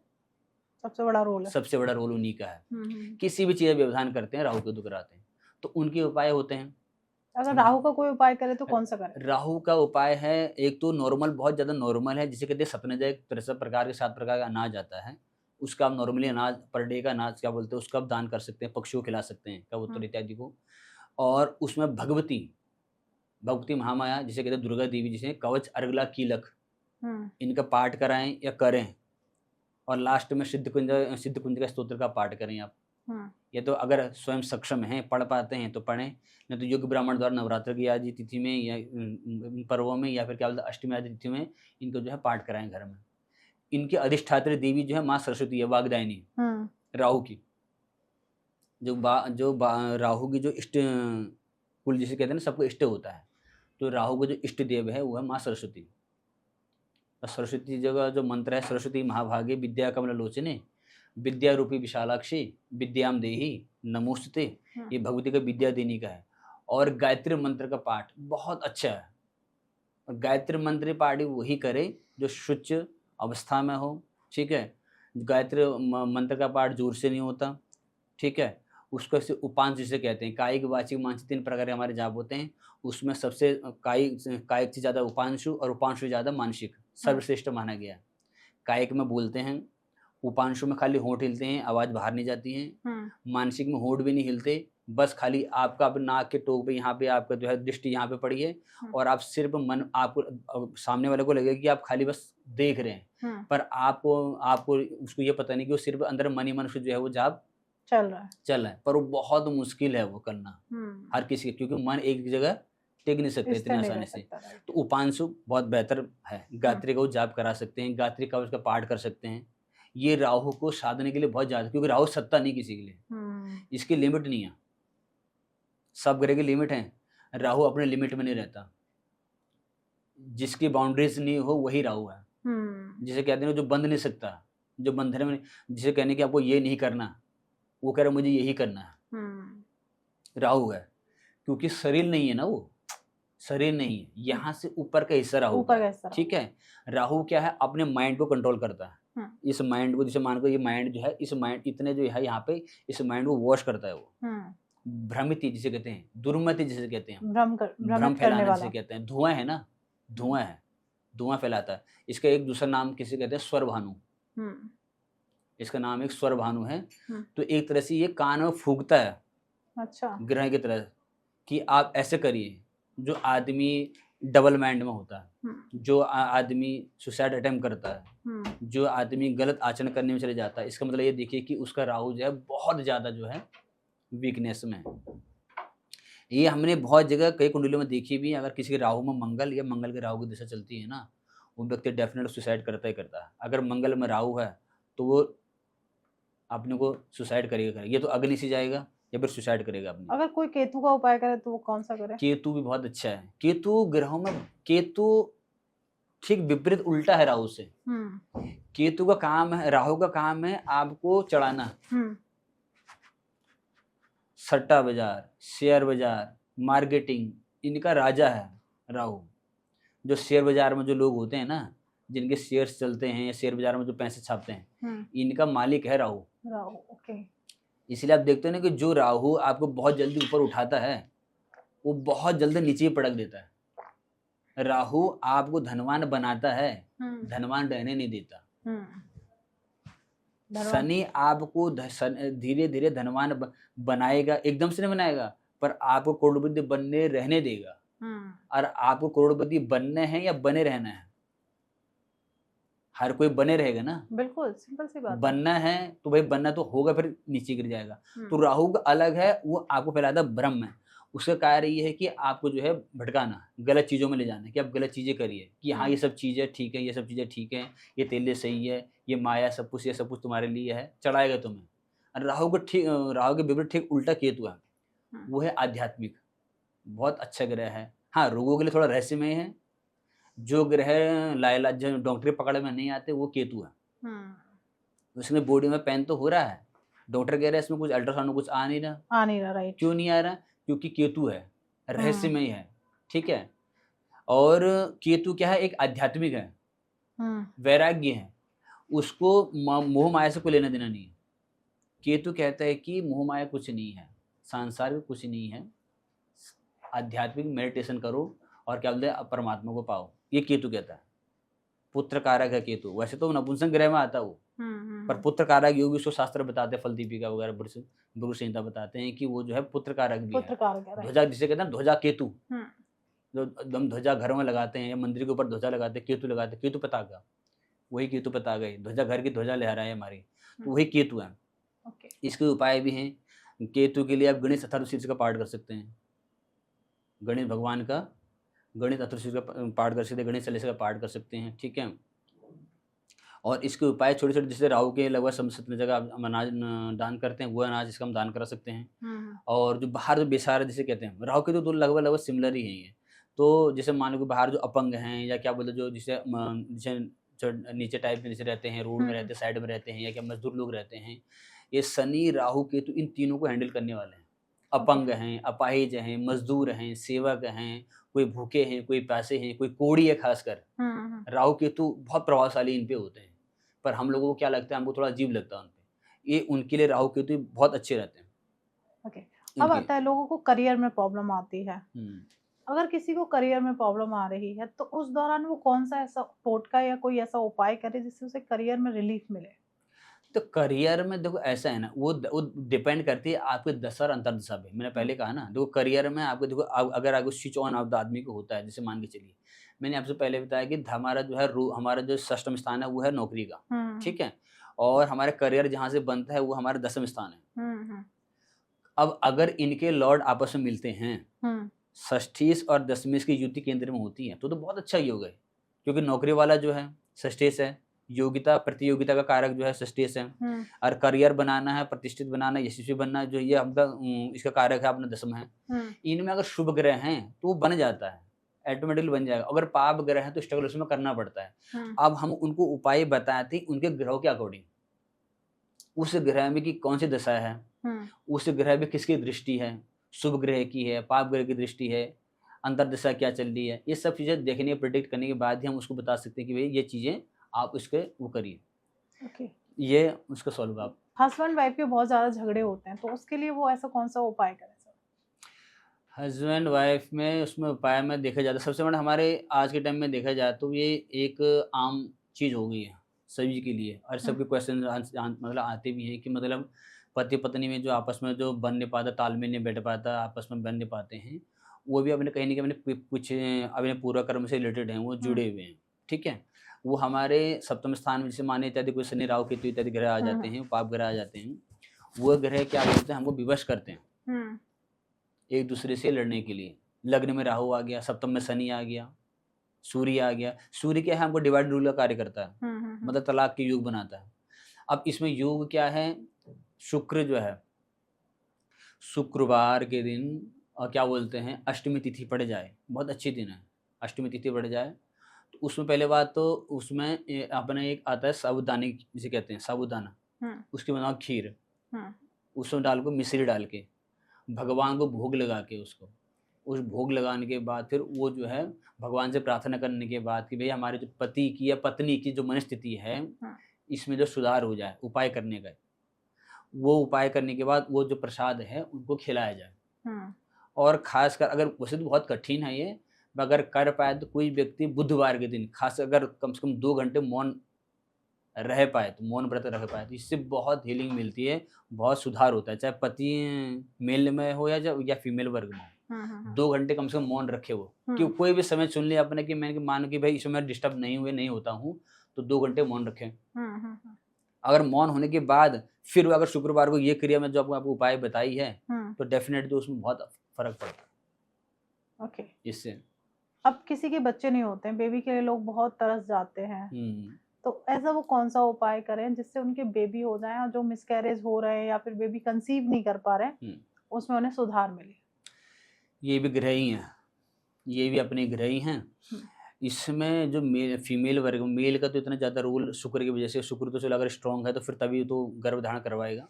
सबसे बड़ा रोल है। सबसे बड़ा रोल उन्हीं का है। किसी भी चीज़ व्यवधान करते हैं राहु केतु कराते हैं, तो उनके उपाय होते हैं। अगर राहु का कोई उपाय करे तो कौन सा करें? राहु का उपाय है, एक तो नॉर्मल, बहुत ज़्यादा नॉर्मल है, जिसे कहते हैं सतनजा, 63 प्रकार के 7 प्रकार का अनाज आता है, उसका आप नॉर्मली अनाज पर डे का अनाज क्या बोलते हैं उसका आप दान कर सकते हैं, पक्षियों को खिला सकते हैं, कबूतर इत्यादि को। और उसमें भगवती महामाया जिसे कहते हैं दुर्गा देवी, जिसे कवच अर्गला कीलक, इनका पाठ कराएं या करें। और लास्ट में सिद्धकुंज का स्तोत्र का पाठ करें आप। ये तो अगर स्वयं सक्षम हैं, पढ़ पाते हैं तो पढ़ें, नहीं तो योग ब्राह्मण द्वारा नवरात्र की आदि तिथि में या पर्वों में, या फिर क्या बोलते हैं अष्टमी आदि तिथि में इनको जो है पाठ कराएं घर में। इनकी अधिष्ठात्री देवी जो है माँ सरस्वती है, वाग्दायनी, राहु की। राहु की जो इष्ट कुल जिसे कहते हैं ना, सबको इष्ट होता है, तो राहु का जो इष्ट देव है वो है माँ सरस्वती। और सरस्वती जगह जो मंत्र है, सरस्वती महाभागे विद्या कमल लोचने विद्या रूपी विशालाक्षी विद्याम देही नमोस्तुते, ये भगवती का विद्या देने का है। और गायत्री मंत्र का पाठ बहुत अच्छा है, और गायत्री मंत्र पाठ वही करे जो शुच अवस्था में हो, ठीक है। गायत्री मंत्र का पाठ जोर से नहीं होता, ठीक है। उसको से उपांश जिसे कहते हैं, कायिक वाचिक मानसिक 3 प्रकार के हमारे जाप होते हैं, उसमें सबसे कायिक से ज़्यादा उपांशु और उपांशु से ज़्यादा मानसिक सर्वश्रेष्ठ माना गया है। कायिक में बोलते हैं, उपांशु में खाली होंठ हिलते हैं, आवाज़ बाहर नहीं जाती है। मानसिक में होंठ भी नहीं हिलते, बस खाली आपका अपने नाक के टोक पे यहाँ पे आपका जो है दृष्टि यहाँ पे पड़ी है, और आप सिर्फ मन, आपको सामने वाले को लगेगा कि आप खाली बस देख रहे हैं, पर आपको उसको ये पता नहीं कि वो सिर्फ अंदर मन ही मन से जो है वो जाप चल रहा है। पर वो बहुत मुश्किल है वो करना हर किसी के, क्योंकि मन एक जगह टिक नहीं सकते इतनी आसानी से। तो उपांशु बहुत बेहतर है, गायत्री का वो जाप करा सकते हैं, गायत्री का उसका पाठ कर सकते हैं। ये राहु को साधने के लिए बहुत ज़्यादा, क्योंकि राहु सत्ता नहीं किसी के लिए, इसकी लिमिट नहीं है। सब ग्रह की लिमिट है, राहु अपने लिमिट में नहीं रहता। जिसकी बाउंड्रीज नहीं हो वही राहु है। जिसे कहते हैं जो बंध नहीं सकता, जो बंधन में, जिसे कहने की आपको ये नहीं करना, वो कह रहा मुझे यही करना है, राहु है। क्योंकि शरीर नहीं है ना, वो शरीर नहीं है, यहाँ से ऊपर का हिस्सा राहु का, ठीक है। राहु क्या है, अपने माइंड को कंट्रोल करता है। इस माइंड को, जैसे मान को ये माइंड जो है, इस माइंड इतने जो है यहाँ पे, इस माइंड को वॉश करता है वो। भ्रमिति जिसे कहते हैं, दुर्मति जिसे कहते हैं, भ्रम फैलाना जिसे कहते हैं। धुआं है ना, धुआं है, धुआं फैलाता है। इसका एक दूसरा नाम किसे कहते हैं, स्वर भानु। इसका नाम एक स्वर भानु है। तो एक तरह से ये कान में फूंकता है, अच्छा, ग्रह की तरह, कि आप ऐसे करिए। जो आदमी डबल माइंड में होता है, जो आदमी सुसाइड अटेम्प्ट करता है, जो आदमी गलत आचरण करने में चले जाता है, इसका मतलब ये देखिए कि उसका राहु जो है बहुत ज़्यादा जो है वीकनेस में है। ये हमने बहुत जगह कई कुंडलियों में देखी भी। अगर किसी के राहु में मंगल या मंगल के राहु की दिशा चलती है ना, वो व्यक्ति डेफिनेट सुसाइड करता ही करता है। अगर मंगल में राहु है तो वो अपने को सुसाइड करेगा। ये तो अग्नि से जाएगा या फिर सुसाइड करेगा अपने। अगर कोई केतु का उपाय करे तो वो कौन सा करे? केतु भी बहुत अच्छा है। केतु ग्रहों में, केतु ठीक विपरीत उल्टा है राहु से। केतु का काम है, राहु का काम है आपको चढ़ाना। सट्टा बाजार, शेयर बाजार, मार्केटिंग, इनका राजा है राहु। जो शेयर बाजार में जो लोग होते हैं ना, जिनके शेयर्स चलते हैं या शेयर बाजार में जो पैसे छापते हैं, इनका मालिक है राहु। ओके। इसलिए आप देखते हैं ना कि जो राहु आपको बहुत जल्दी ऊपर उठाता है, वो बहुत जल्दी नीचे ही पटक देता है। राहु आपको धनवान बनाता है, धनवान रहने नहीं देता। शनि आपको धीरे धीरे धनवान बनाएगा, एकदम से नहीं बनाएगा, पर आपको करोड़पति बनने रहने देगा। और आपको करोड़पति बनने हैं या बने रहना है? हर कोई बने रहेगा ना। बिल्कुल सिंपल सी बात। बनना है तो भाई बनना तो होगा, फिर नीचे गिर जाएगा। तो राहु का अलग है, वो आपको फैलाता भ्रम में। उसका कार्य ये है कि आपको जो है भटकाना, गलत चीज़ों में ले जाना, कि आप गलत चीज़ें करिए, कि हाँ ये सब चीज़ें ठीक है, ये सब चीज़ें ठीक है, ये तेरे सही है, ये माया सब कुछ, ये सब कुछ तुम्हारे लिए है, चढ़ाएगा तुम्हें। और राहु के विपरीत ठीक उल्टा केतु है, वो है आध्यात्मिक, बहुत अच्छा ग्रह है। हाँ, रोगों के लिए थोड़ा रहस्यमय है। जो ग्रह लाइलाज जो डॉक्टरी पकड़ में नहीं आते, वो केतु है। उसमें बॉडी में पेन तो हो रहा है, डॉक्टर कह रहे हैं इसमें कुछ अल्ट्रासाउंड कुछ आ नहीं रहा। राइट। क्यों नहीं आ रहा? क्योंकि केतु है, रहस्यमय है। ठीक है। और केतु क्या है? एक आध्यात्मिक है, वैराग्य है। उसको मोह माया से कोई लेना देना नहीं है। केतु कहता है कि मोह माया कुछ नहीं है, सांसारिक कुछ नहीं है, आध्यात्मिक मेडिटेशन करो और क्या बोलते हैं परमात्मा को पाओ, ये केतु कहता है। पुत्र कारक है केतु। वैसे तो नपुंसक ग्रह में आता वो, पर पुत्र कारक योग उसको शास्त्र बताते हैं, फल दीपिका वगैरह भृगु संहिता बताते हैं कि वो जो है पुत्र कारक भी है। ध्वजा जिसे कहते हैं ध्वजा केतु, जो एकदम ध्वजा घरों में लगाते हैं या मंदिर के ऊपर ध्वजा लगाते हैं, केतु लगाते हैं, केतु पताका, वही केतु पताका है। ध्वजा घर की ध्वजा लहराए हमारी, तो वही केतु है। इसके उपाय भी हैं। केतु के लिए आप गणेश अथर्वशीर्ष का पाठ कर सकते हैं, गणेश भगवान का गणेश अथर्वशीर्ष का पाठ कर सकते हैं, गणेश चालीसा का पाठ कर सकते हैं। ठीक है। और इसके उपाय छोटे छोटे, जैसे राहु के लगभग 70 जगह हम अनाज दान करते हैं, वो अनाज इसका हम दान करा सकते हैं। और जो बाहर जो बेसहारा जिसे कहते हैं, राहु के तो लगभग सिमिलर ही है ये। तो जैसे मान लो कि बाहर जो अपंग हैं या क्या बोलते जो जिसे नीचे टाइप में जैसे रहते हैं, रोड में रहते हैं, साइड में रहते हैं, या क्या मजदूर लोग रहते हैं, ये शनि राहु केतु इन तीनों को हैंडल करने वाले हैं। अपंग हैं, अपाहिज हैं, मजदूर हैं, सेवक हैं, कोई भूखे हैं, कोई प्यासे हैं, कोई कोढ़ी है। खासकर राहु केतु बहुत प्रभावशाली इन पे होते हैं, पर हम लोगों को क्या लगता है, हमको थोड़ा अजीब लगता है उन पे। ये उनके लिए राहु केतु बहुत अच्छे रहते हैं। ओके। अब आता है लोगों को करियर में प्रॉब्लम आती है। अगर किसी को करियर में प्रॉब्लम आ रही है तो उस दौरान वो कौन सा ऐसा टोटका या कोई ऐसा उपाय करे जिससे उसे करियर में रिलीफ मिले? तो करियर में देखो ऐसा है ना, वो डिपेंड करती है आपके दशा और अंतर्दशा पे। मैंने पहले कहा ना, देखो करियर में आपको देखो अगर आपको स्विच ऑन ऑफ द आदमी को होता है, जैसे मान के चलिए मैंने आपसे पहले बताया कि हमारा जो है हमारा जो षष्ठम स्थान है वो है नौकरी का। ठीक है। और हमारा करियर जहाँ से बनता है वो हमारा 10वें स्थान है। अब अगर इनके लॉर्ड आपस में मिलते हैं, षष्ठीश और दशमेश की युति केंद्र में होती है, तो बहुत अच्छा योग है। क्योंकि नौकरी वाला जो है षष्ठेश है, योग्यता प्रतियोगिता का कारक जो है षष्ठेश है, और करियर बनाना है, प्रतिष्ठित बनाना, यशस्वी बनना, जो ये हमका इसका कारक है अपना दशम है। इनमें अगर शुभ ग्रह हैं तो वो बन जाता है, ऑटोमेटिकली बन जाएगा। अगर पाप ग्रह है तो स्ट्रगल उसमें करना पड़ता है। अब हम उनको उपाय बताते उनके ग्रहों के अकॉर्डिंग, उस ग्रह में कि कौन सी दशा है, उस ग्रह में किसकी दृष्टि है, शुभ ग्रह की है, पाप ग्रह की दृष्टि है, अंतर्दशा क्या चल रही है, ये सब चीज़ें देखने प्रेडिक्ट करने के बाद ही हम उसको बता सकते हैं कि भाई ये चीज़ें आप उसके वो करिए। ये उसका सॉल्व। आप हस्बैंड वाइफ के बहुत ज़्यादा झगड़े होते हैं, तो उसके लिए वो ऐसा कौन सा उपाय करें सर? हस्बैंड वाइफ में उसमें उपाय में देखा जाता है, सबसे बड़ा हमारे आज के टाइम में देखा जाए तो ये एक आम चीज़ हो गई है सभी के लिए, और सबके क्वेश्चन मतलब आते भी हैं कि मतलब पति पत्नी में जो आपस में जो बन नहीं पाता, तालमेल नहीं बैठ पाता, आपस में बन नहीं पाते हैं, वो भी अपने कहीं ना कहीं अपने कुछ अपने पूरा कर्म से रिलेटेड हैं, वो जुड़े हुए हैं। ठीक है। वो हमारे सप्तम स्थान में जैसे माने इत्यादि कोई शनि राहु केतु इत्यादि ग्रह आ जाते हैं, पाप ग्रह आ जाते हैं, वो ग्रह क्या बोलते हैं, हमको विवश करते हैं एक दूसरे से लड़ने के लिए। लग्न में राहु आ गया, सप्तम में शनि आ गया, सूर्य आ गया। सूर्य क्या है, हमको डिवाइड रूल का कार्य करता है, मतलब तलाक के योग बनाता है। अब इसमें योग क्या है, शुक्र जो है शुक्रवार के दिन और क्या बोलते हैं अष्टमी तिथि पड़ जाए, बहुत अच्छी दिन है, अष्टमी तिथि पड़ जाए तो उसमें पहले बात तो उसमें अपने एक आता है साबूदाने जिसे कहते हैं साबूदाना, उसकी बनाओ खीर, उसमें डाल को मिश्री डाल के भगवान को भोग लगा के उसको, उस भोग लगाने के बाद फिर वो जो है भगवान से प्रार्थना करने के बाद कि भई हमारे जो पति की या पत्नी की जो मनस्थिति है, इसमें जो सुधार हो जाए, उपाय करने का है। वो उपाय करने के बाद वो जो प्रसाद है उनको खिलाया जाए। और ख़ासकर अगर वैसे तो बहुत कठिन है ये, अगर कर पाए तो कोई व्यक्ति बुधवार के दिन ख़ास अगर कम से कम 2 घंटे मौन रह पाए, तो मौन व्रत रह पाए, तो इससे बहुत हीलिंग मिलती है, बहुत सुधार होता है, चाहे पति मेल में हो या फीमेल वर्ग में हो। 2 घंटे कम से कम मौन रखे वो, कि कोई भी समय चुन लिया आपने कि मैंने मानो कि भाई इस समय डिस्टर्ब नहीं हुए, नहीं होता हूँ, तो 2 घंटे मौन रखें। अगर मौन होने के बाद फिर वो अगर शुक्रवार को ये क्रिया में जो आपको उपाय बताई है, तो डेफ़िनेटली उसमें बहुत फ़र्क पड़ता है ओके। इससे। अब किसी के बच्चे नहीं होते हैं, बेबी के लिए लोग बहुत तरस जाते हैं। हुँ। तो ऐसा वो कौन-सा उपाय करें जिससे उनके बेबी हो जाएँ और जो मिसकैरेज हो रहे हैं या फिर बेबी कंसीव नहीं कर पा रहे हैं, उसमें उन्हें सुधार मिले? ये भी ग्रह ही हैं, ये भी अपने ग्रह ही हैं। इसमें जो फीमेल वर्ग मेल का तो इतना ज़्यादा रोल शुक्र की वजह से, शुक्र तो चलो अगर स्ट्रॉन्ग है तो फिर तभी तो गर्भधारण करवाएगा।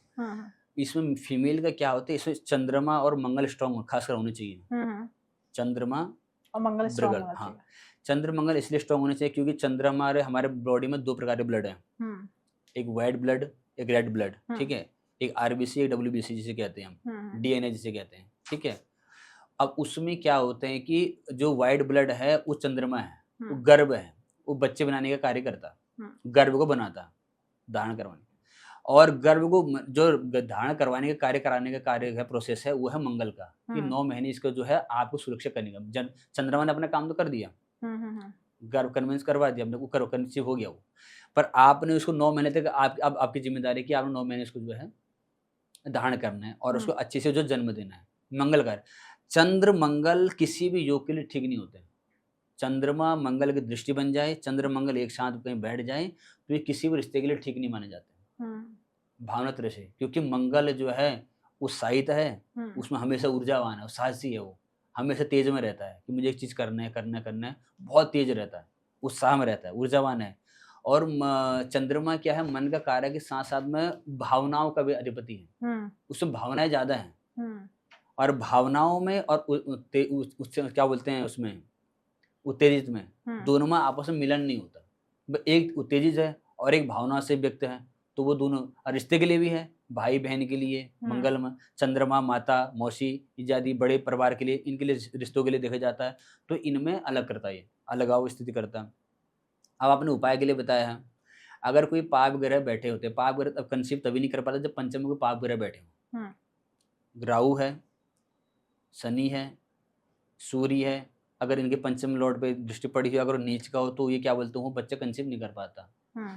इसमें फीमेल का क्या होता है, इसमें चंद्रमा और मंगल स्ट्रॉन्ग खासकर होने चाहिए। चंद्रमा और मंगल स्ट्रॉन्ग बृगल, होना हाँ। चाहिए। चंद्र मंगल इसलिए स्ट्रॉन्ग होने चाहिए क्योंकि चंद्रमा हमारे बॉडी में 2 प्रकार के ब्लड हैं। एक व्हाइट ब्लड, एक रेड ब्लड, ठीक है? एक आरबीसी, एक डब्ल्यूबीसी जिसे कहते हैं हम, डीएनए जिसे कहते हैं, ठीक है? अब उसमें क्या होते हैं कि जो व्हाइट ब्लड है वो चंद्रमा है, वो गर्भ है, वो बच्चे बनाने का कार्य करता, गर्भ को बनाता, धारण करवाने। और गर्भ को जो धारण करवाने का कार्य कराने का कार्य है, प्रोसेस है, वो है मंगल का, कि 9 महीने इसको जो है आपको सुरक्षा करने का। चंद्रमा ने अपना काम तो कर दिया, गर्भ कन्विंस करवा दिया, वो कंसीव हो गया वो, पर आपने उसको 9 महीने तक अब आपकी जिम्मेदारी कि आपने 9 महीने इसको जो है धारण करना है और उसको अच्छे से जो जन्म देना है, मंगल कार्य। चंद्र मंगल किसी भी योग के लिए ठीक नहीं होते। चंद्रमा मंगल की दृष्टि बन जाए, चंद्र मंगल एक साथ कहीं बैठ जाए, तो ये किसी भी रिश्ते के लिए ठीक नहीं माने जाते भावना तरह से, क्योंकि मंगल जो है उत्साहित है, उसमें हमेशा ऊर्जावान है, साहसी है, वो हमेशा तेज में रहता है कि मुझे एक चीज़ करना है, करना है, करना है, बहुत तेज रहता है, उत्साह में रहता है, ऊर्जावान है। और चंद्रमा क्या है, मन का कार्य के साथ साथ में भावनाओं का भी अधिपति है, उसमें भावनाएं ज़्यादा हैं। और भावनाओं में और उससे क्या बोलते हैं उसमें उत्तेजित में, दोनों में आपस में मिलन नहीं होता। एक उत्तेजित है और एक भावना से व्यक्त है, तो वो दोनों रिश्ते के लिए भी है, भाई बहन के लिए मंगल में, चंद्रमा माता मौसी इत्यादि बड़े परिवार के लिए, इनके लिए रिश्तों के लिए देखा जाता है, तो इनमें अलग करता है, अलगाव स्थिति करता है। अब आपने उपाय के लिए बताया है, अगर कोई पाप ग्रह बैठे होते, पाप ग्रह तब कंसीव तभी नहीं कर पाता जब पंचम में कोई पाप ग्रह बैठे हो, राहु है, शनि है, सूर्य है, अगर इनके पंचम लॉर्ड पे दृष्टि पड़ी हुई, अगर नीच का हो तो ये क्या बोलते हो, बच्चा कंसीव नहीं कर पाता।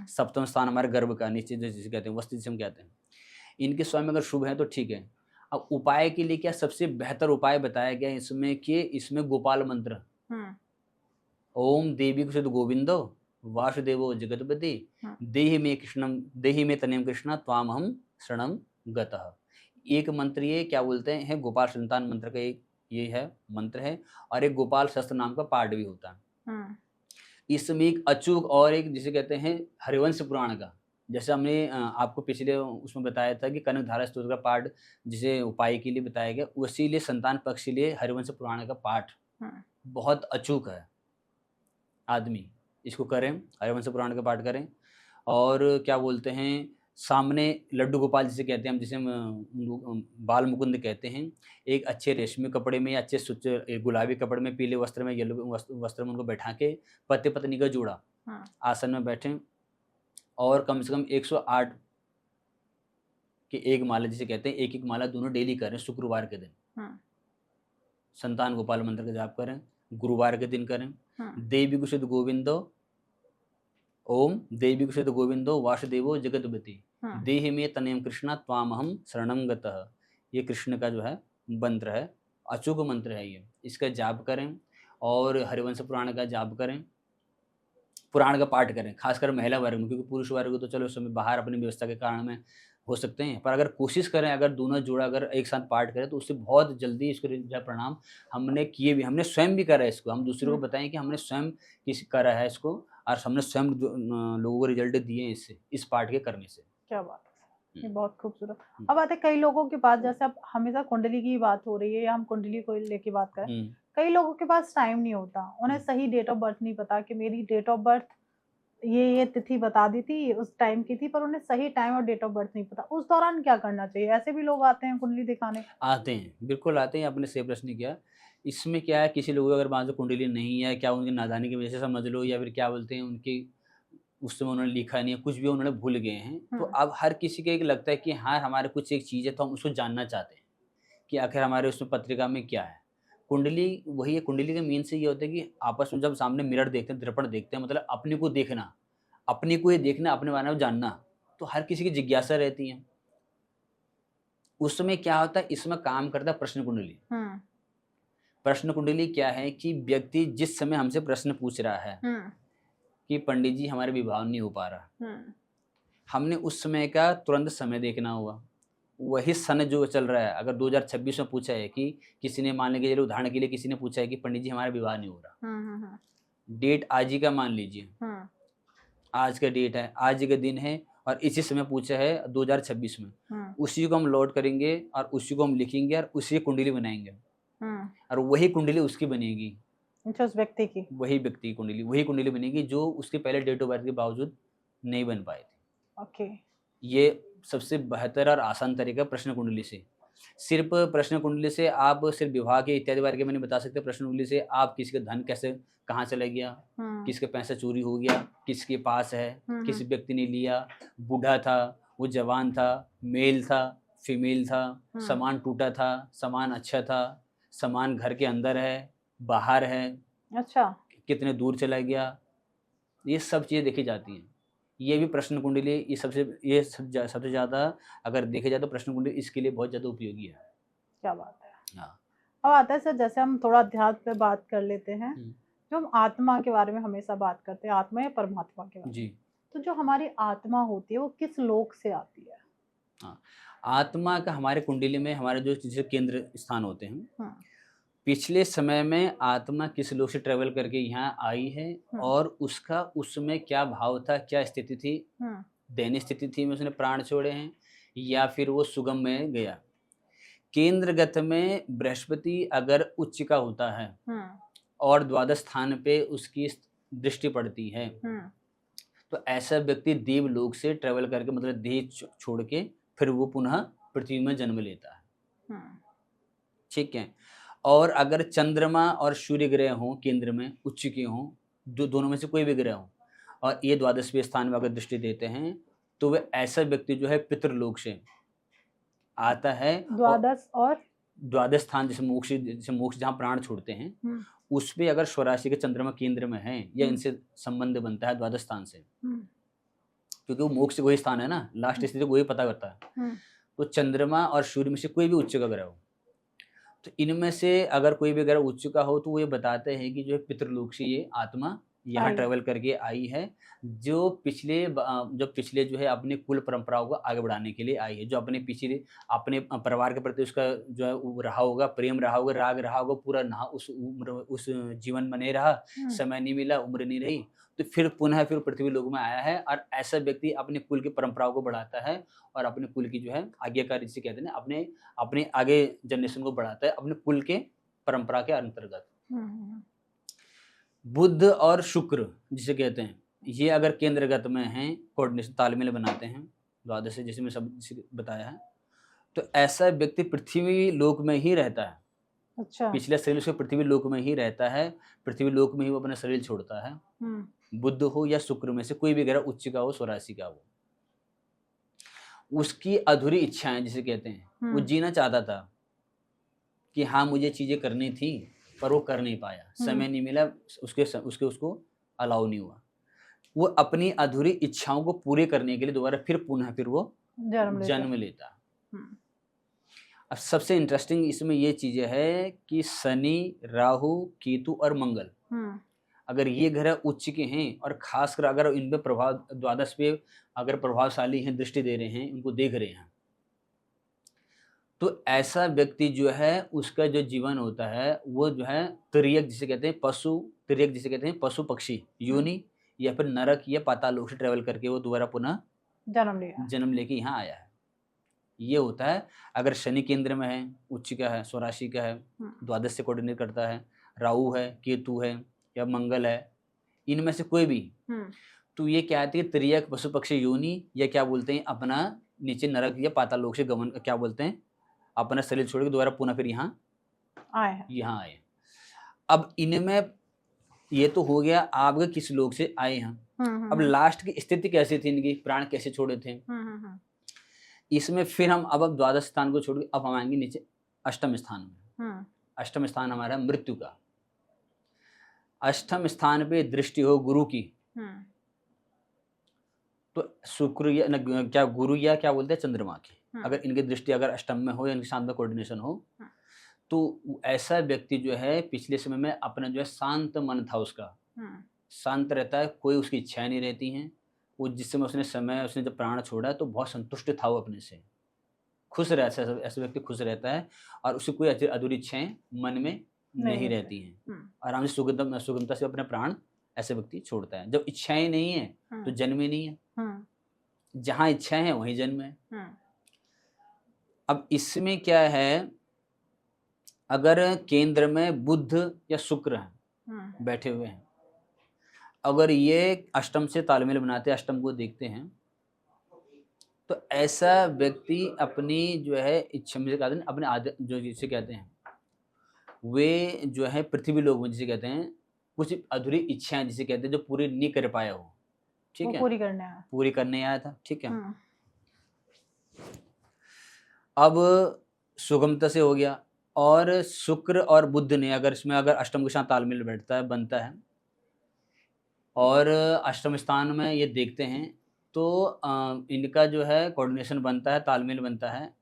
सप्तम स्थान हमारे गर्भ का, निश्चित जिसे कहते हैं, वस्तु जिसे हम कहते हैं, इनके स्वयं अगर शुभ है तो ठीक है। अब उपाय के लिए क्या सबसे बेहतर उपाय बताया गया इसमें कि इसमें गोपाल मंत्र, ओम देवी कुशद गोविंदो वासुदेवो जगतपति देहि में तनेम कृष्ण त्वाम हम शरणम गतः। एक मंत्र ये क्या बोलते हैं, गोपाल संतान मंत्र का एक ये है मंत्र है, और एक गोपाल शस्त्र नाम का पाठ भी होता है। इसमें एक अचूक और एक जिसे कहते हैं हरिवंश पुराण का, जैसे हमने आपको पिछले उसमें बताया था कि कनक धारा स्तोत्र का पाठ जिसे उपाय के लिए बताया गया, उसी लिए संतान पक्ष के लिए हरिवंश पुराण का पाठ बहुत अचूक है। आदमी इसको करें, हरिवंश पुराण का पाठ करें, और क्या बोलते हैं सामने लड्डू गोपाल जिसे कहते हैं हम, जिसे हम बाल मुकुंद कहते हैं, एक अच्छे रेशमी कपड़े में या अच्छे स्वच्छ गुलाबी कपड़े में, पीले वस्त्र में, येलो वस्त्र में उनको बैठा के पति पत्नी का जोड़ा आसन में बैठें, और कम से कम 108 की एक माला जिसे कहते हैं, एक माला दोनों डेली करें, शुक्रवार के दिन संतान गोपाल मंत्र का जाप करें, गुरुवार के दिन करें। देवी कुशद गोविंदो ओम देवी कुशद गोविंदो वासुदेवो जगतपति देहि में तनेम कृष्णा त्वामहम शरणम गतः, ये कृष्ण का जो है मंत्र है, अचूक मंत्र है ये, इसका जाप करें और हरिवंश पुराण का जाप करें, पुराण का पाठ करें, खासकर महिला वर्ग में, क्योंकि पुरुष वर्ग तो चलो उस समय बाहर अपनी व्यवस्था के कारण में हो सकते हैं, पर अगर कोशिश करें, अगर दोनों जोड़ा अगर एक साथ पाठ करें तो उससे बहुत जल्दी इसके परिणाम हमने किए भी, हमने स्वयं भी करा है इसको, हम दूसरों को हम्म, बताएं कि हमने स्वयं करा है इसको, और हमने स्वयं लोगों को रिजल्ट दिए हैं इससे, इस पाठ के करने से। क्या बात है, ये हम्म, बहुत खूबसूरत। हम्म, अब आते हैं कई लोगों के पास, जैसे अब हमेशा कुंडली की बात हो रही है या हम कुंडली को लेके बात करें, हम्म, कई लोगों के पास टाइम नहीं होता, उन्हें हम्म। सही डेट ऑफ बर्थ नहीं पता कि मेरी डेट ऑफ बर्थ ये तिथि बता दी थी, उस टाइम की थी, पर उन्हें सही टाइम और डेट ऑफ बर्थ नहीं पता। उस दौरान क्या करना चाहिए? ऐसे भी लोग आते हैं कुंडली दिखाने। आते हैं, बिल्कुल आते हैं, आपने सही प्रश्न किया। इसमें क्या है, किसी लोगों को अगर मान लो कुंडली नहीं है, क्या उनकी नादानी की वजह से समझ लो, या फिर क्या बोलते हैं उनकी उस समय उन्होंने लिखा नहीं है, कुछ भी उन्होंने भूल गए हैं, तो हुँ, अब हर किसी को एक लगता है कि हाँ, हमारे कुछ एक चीज़ है तो हम उसको जानना चाहते हैं, कि आखिर हमारे उसमें पत्रिका में क्या है। कुंडली वही है, कुंडली के मीन से ये होता है कि आपस में जब सामने मिरर देखते हैं, दर्पण देखते हैं, मतलब अपने को देखना, अपने को ये देखना, अपने बारे में जानना, तो हर किसी की जिज्ञासा रहती है। उस समय क्या होता है, इसमें काम करता है प्रश्न कुंडली। हुँ, प्रश्न कुंडली क्या है कि व्यक्ति जिस समय हमसे प्रश्न पूछ रहा है हुँ, कि पंडित जी हमारे विवाह नहीं हो पा रहा, हुँ, हमने उस समय का तुरंत समय देखना होगा। वही सन जो चल रहा है, अगर 2026 में पूछा है कि किसी ने, मान लीजिए उदाहरण के लिए किसी ने पूछा है कि पंडित जी हमारा विवाह नहीं हो रहा, हुँ, हुँ, हुँ, डेट आज ही का मान लीजिए, हुँ, आज का डेट है, आज ही का दिन है, और इसी समय पूछा है 2026 में, हुँ, उसी को हम लौट करेंगे और उसी को हम लिखेंगे और उसी की कुंडली बनाएंगे, हुँ। और वही कुंडली उसकी बनेगी, अच्छा, उस व्यक्ति की। वही व्यक्ति की कुंडली, वही कुंडली बनेगी जो उसके पहले डेट ऑफ बर्थ के बावजूद नहीं बन पाई थी। ओके। ये सबसे बेहतर और आसान तरीका प्रश्न कुंडली से। सिर्फ़ प्रश्न कुंडली से आप सिर्फ़ विवाह के इत्यादि बारे में नहीं बता सकते, प्रश्न कुंडली से आप किसी का धन कैसे कहाँ चला गया, हुँ, किसका पैसा चोरी हो गया, किसके पास है, हुँ, किस हुँ, व्यक्ति ने लिया, बूढ़ा था, वो जवान था, मेल था, फीमेल था, हुँ। सामान टूटा था, सामान अच्छा था, सामान घर के अंदर है, बाहर है, अच्छा। कितने दूर चला गया, ये सब चीज़ें देखी जाती हैं। ये भी प्रश्न कुंडली, ये सबसे ज़्यादा अगर देखे जाए तो प्रश्न कुंडली इसके लिए बहुत ज़्यादा उपयोगी है। क्या बात है। हाँ। अब आता है सर, जैसे हम थोड़ा अध्यात्म पे बात कर लेते हैं, हुँ, जो हम आत्मा के बारे में हमेशा बात करते हैं, आत्मा या परमात्मा के बारे में। जी, तो जो हमारी आत्मा होती है वो किस लोक से आती है? हाँ। आत्मा का हमारे कुंडली में हमारे जो जैसे केंद्र स्थान होते हैं, हुँ, पिछले समय में आत्मा किस लोक से ट्रैवल करके यहाँ आई है, हुँ, और उसका उस समय क्या भाव था, क्या स्थिति थी, हुँ, दयनीय स्थिति थी में उसने प्राण छोड़े हैं, या फिर वो सुगम में गया। केंद्रगत में बृहस्पति अगर उच्च का होता है हुँ, और द्वादश स्थान पे उसकी दृष्टि पड़ती है, हुँ, तो ऐसा व्यक्ति देवलोक से ट्रैवल करके, मतलब देह छोड़ के फिर वो पुनः पृथ्वी में जन्म लेता है। हुँ, ठीक है। और अगर चंद्रमा और सूर्य ग्रह हों केंद्र में, उच्च के हों, दोनों में से कोई भी ग्रह हो, और ये द्वादशवें स्थान में अगर दृष्टि देते हैं, तो वह ऐसा व्यक्ति जो है पितृलोक से आता है। और द्वादश और द्वादश स्थान, जैसे मोक्ष जहाँ प्राण छोड़ते हैं, हुँ, उस पे अगर स्वराशि के चंद्रमा केंद्र में है, या हुँ, इनसे संबंध बनता है द्वादश स्थान से, हुँ, क्योंकि वो मोक्ष वही स्थान है ना, लास्ट हुँ, स्थिति को वही पता करता है। हुँ, तो चंद्रमा और सूर्य में से कोई भी उच्च का ग्रह हो, तो इनमें से अगर कोई भी ग्रह उच्च का हो, तो वो ये बताते हैं कि जो है पितृलोक से ये आत्मा यहाँ आई। ट्रैवल करके आई है, जो पिछले जो है अपने कुल परंपराओं को आगे बढ़ाने के लिए आई है, जो अपने पिछले अपने परिवार के प्रति उसका जो है वो रहा होगा, प्रेम रहा होगा, राग रहा होगा, पूरा नहा उस उम्र उस जीवन में नहीं रहा, हुँ, समय नहीं मिला, उम्र नहीं रही, तो फिर पुनः फिर पृथ्वी लोक में आया है, और ऐसा व्यक्ति अपने कुल की परंपराओं को बढ़ाता है, और अपने कुल की जो है आज्ञाकारी जिसे कहते हैं ना, अपने अपने आगे जनरेशन को बढ़ाता है अपने कुल के परंपरा के अंतर्गत। हुँ, हुँ, बुध और शुक्र जिसे कहते हैं, ये अगर केंद्रगत में हैं, कोऑर्डिनेशन तालमेल बनाते हैं, द्वादश से जैसे मैं सब जैसे बताया है, तो ऐसा व्यक्ति पृथ्वी लोक में ही रहता है। अच्छा। पिछला शरीर उसका पृथ्वी लोक में ही रहता है, पृथ्वी लोक में ही वो अपना शरीर छोड़ता है। हुँ, बुध हो या शुक्र में से कोई भी ग्रह उच्च का हो, स्वराशि का हो, उसकी अधूरी इच्छाएं जिसे कहते हैं, वो हुँ, जीना चाहता था कि हाँ मुझे चीज़ें करनी थी, पर वो कर नहीं पाया, हुँ, समय नहीं मिला, उसको अलाउ नहीं हुआ। वो अपनी अधूरी इच्छाओं को पूरे करने के लिए दोबारा फिर वो जन्म लेता जन्म है। लेता है। हुँ, अब सबसे इंटरेस्टिंग इसमें ये चीज़ें है कि शनि, राहु, केतु और मंगल, हुँ, अगर ये ग्रह उच्च के हैं और खासकर अगर इन पे प्रभाव द्वादश पे अगर प्रभावशाली हैं, दृष्टि दे रहे हैं, उनको देख रहे हैं, तो ऐसा व्यक्ति जो है उसका जो जीवन होता है वो जो है तिर्यक जिसे कहते हैं पशु, तिर्यक जिसे कहते हैं पशु पक्षी योनि या फिर नरक या पाताल लोक से ट्रेवल करके वो दोबारा पुनः जन्म लिया। जन्म लेके यहाँ आया है। ये होता है अगर शनि केंद्र में है, उच्च का है, स्वराशि का है, द्वादश से कोऑर्डिनेट करता है, राहु है, केतु है या मंगल है, इनमें से कोई भी, तो ये क्या आती है तिर्यक पशु पक्षी योनि या क्या बोलते हैं अपना नीचे नरक या पाताल लोक से गमन, क्या बोलते हैं अपना शरीर छोड़ के दोबारा पुनः फिर यहाँ आए। अब इनमें ये तो हो गया आपके किस लोक से आए हैं। अब लास्ट की स्थिति कैसी थी, इनकी प्राण कैसे छोड़े थे, इसमें फिर हम अब द्वादश स्थान को छोड़ के अब हम आएंगे नीचे अष्टम स्थान में। अष्टम स्थान हमारा मृत्यु का। अष्टम स्थान पे दृष्टि हो गुरु की, तो शुक्र या क्या गुरु या क्या बोलते हैं चंद्रमा की, अगर इनकी दृष्टि अगर अष्टम में हो या इनके साथ में कोऑर्डिनेशन हो, तो ऐसा व्यक्ति जो है पिछले समय में अपना जो है शांत मन था उसका, शांत रहता है, कोई उसकी इच्छाएं नहीं रहती हैं, वो जिस समय उसने जब प्राण छोड़ा है तो बहुत संतुष्ट था वो अपने से, खुश रहता है, ऐसा व्यक्ति खुश रहता है और उसे कोई अधूरी इच्छाएं मन में नहीं रहती हैं, आराम से सुगमता से अपने प्राण ऐसे व्यक्ति छोड़ता है। जब इच्छाएं नहीं है तो जन्म ही नहीं है, जहां इच्छाएं हैं वहीं जन्म है। अब इसमें क्या है, अगर केंद्र में बुध या शुक्र हैं बैठे हुए हैं, अगर ये अष्टम से तालमेल बनाते हैं, अष्टम को देखते हैं, तो ऐसा व्यक्ति अपनी जो है इच्छा में कहते हैं अपने आदत जो जिसे कहते हैं वे जो है पृथ्वी लोक में जिसे कहते हैं कुछ अधूरी इच्छाएं जिसे कहते हैं जो पूरी नहीं कर पाया हो, ठीक है, पूरी करने आया था, ठीक है। अब सुगमता से हो गया, और शुक्र और बुध ने अगर इसमें अगर अष्टम के साथ तालमेल बैठता है बनता है और अष्टम स्थान में ये देखते हैं तो इनका जो है कोऑर्डिनेशन बनता है, तालमेल बनता है।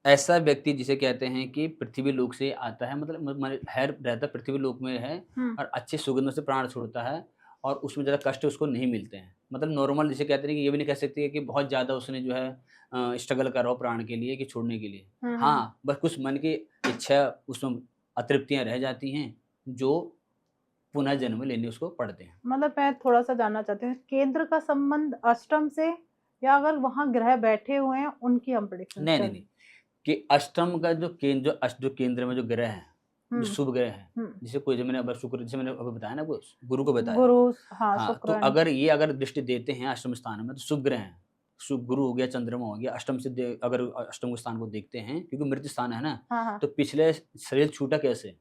ऐसा व्यक्ति जिसे कहते हैं कि पृथ्वी लोक से आता है, मतलब है रहता पृथ्वी लोक में है और अच्छे सुगंध से प्राण छोड़ता है और उसमें ज़्यादा कष्ट उसको नहीं मिलते हैं, मतलब नॉर्मल जिसे कहते हैं कि ये भी नहीं कह सकते कि बहुत ज़्यादा उसने जो है स्ट्रगल करा हो प्राण के लिए कि छोड़ने के लिए, हाँ बस कुछ मन की इच्छा उसमें अतृप्तियाँ रह जाती हैं जो पुनः जन्म लेने उसको पड़ते हैं। मतलब मैं थोड़ा सा जानना चाहती हूँ केंद्र का संबंध अष्टम से या अगर वहाँ ग्रह बैठे हुए हैं उनकी हम प्रेडिक्शन? नहीं कि अष्टम का जो केंद्र में जो ग्रह है जो शुभ ग्रह है, जिसे कोई मैंने अब शुक्र जैसे मैंने अभी बताया ना गुरु को बताया, गुरु, हाँ, तो अगर दृष्टि देते हैं अष्टम स्थान में तो शुभ ग्रह है, शुभ गुरु हो गया, चंद्रमा हो गया, अष्टम से अगर अष्टम के स्थान को देखते हैं क्योंकि मृत्यु स्थान है ना, तो पिछले शरीर छूटा कैसे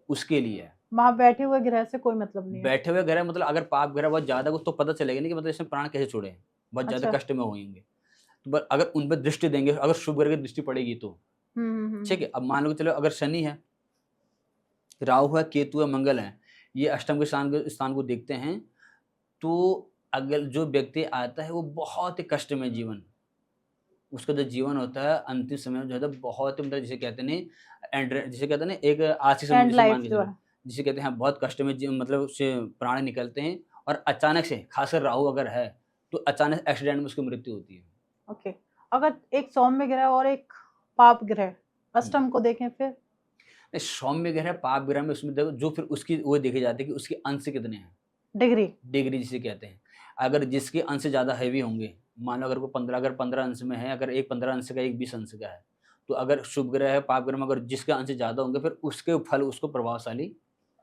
उसके लिए वहाँ बैठे हुए ग्रह से कोई मतलब नहीं है। बैठे हुए ग्रह मतलब अगर पाप ग्रह बहुत ज्यादा तो पता चलेगा नहीं कि मतलब इसमें प्राण कैसे छोड़े, बहुत ज्यादा कष्ट में होंगे, तो अगर उन पर दृष्टि देंगे, अगर शुभ ग्रह की दृष्टि पड़ेगी तो ठीक है। अब मान लो चलो अगर शनि है, राहु है, केतु है, मंगल है, ये अष्टम के स्थान को देखते हैं तो अगर जो व्यक्ति आता है वो बहुत ही कष्ट में जीवन, उसका जो जीवन होता है अंतिम समय जो है बहुत मतलब जिसे कहते हैं एक आज के समय जिसे कहते हैं बहुत कष्ट में मतलब उससे प्राण निकलते हैं और अचानक से खासकर राहु अगर है तो अचानक एक्सीडेंट में उसकी मृत्यु होती है। ओके, अगर एक सौम्य ग्रह और एक पाप ग्रह अष्टम को देखें फिर सौम्य ग्रह पाप ग्रह में उसमें देखो जो फिर उसकी वो देखे जाते हैं कि उसके अंश कितने हैं, डिग्री जिसे कहते हैं। अगर जिसके अंश ज़्यादा हैवी होंगे, मान लो अगर वो 15 अंश में है, अगर एक 15 अंश का एक 20 अंश का है, तो अगर शुभ ग्रह है पाप ग्रह में अगर जिसके अंश ज़्यादा होंगे फिर उसके फल उसको प्रभावशाली।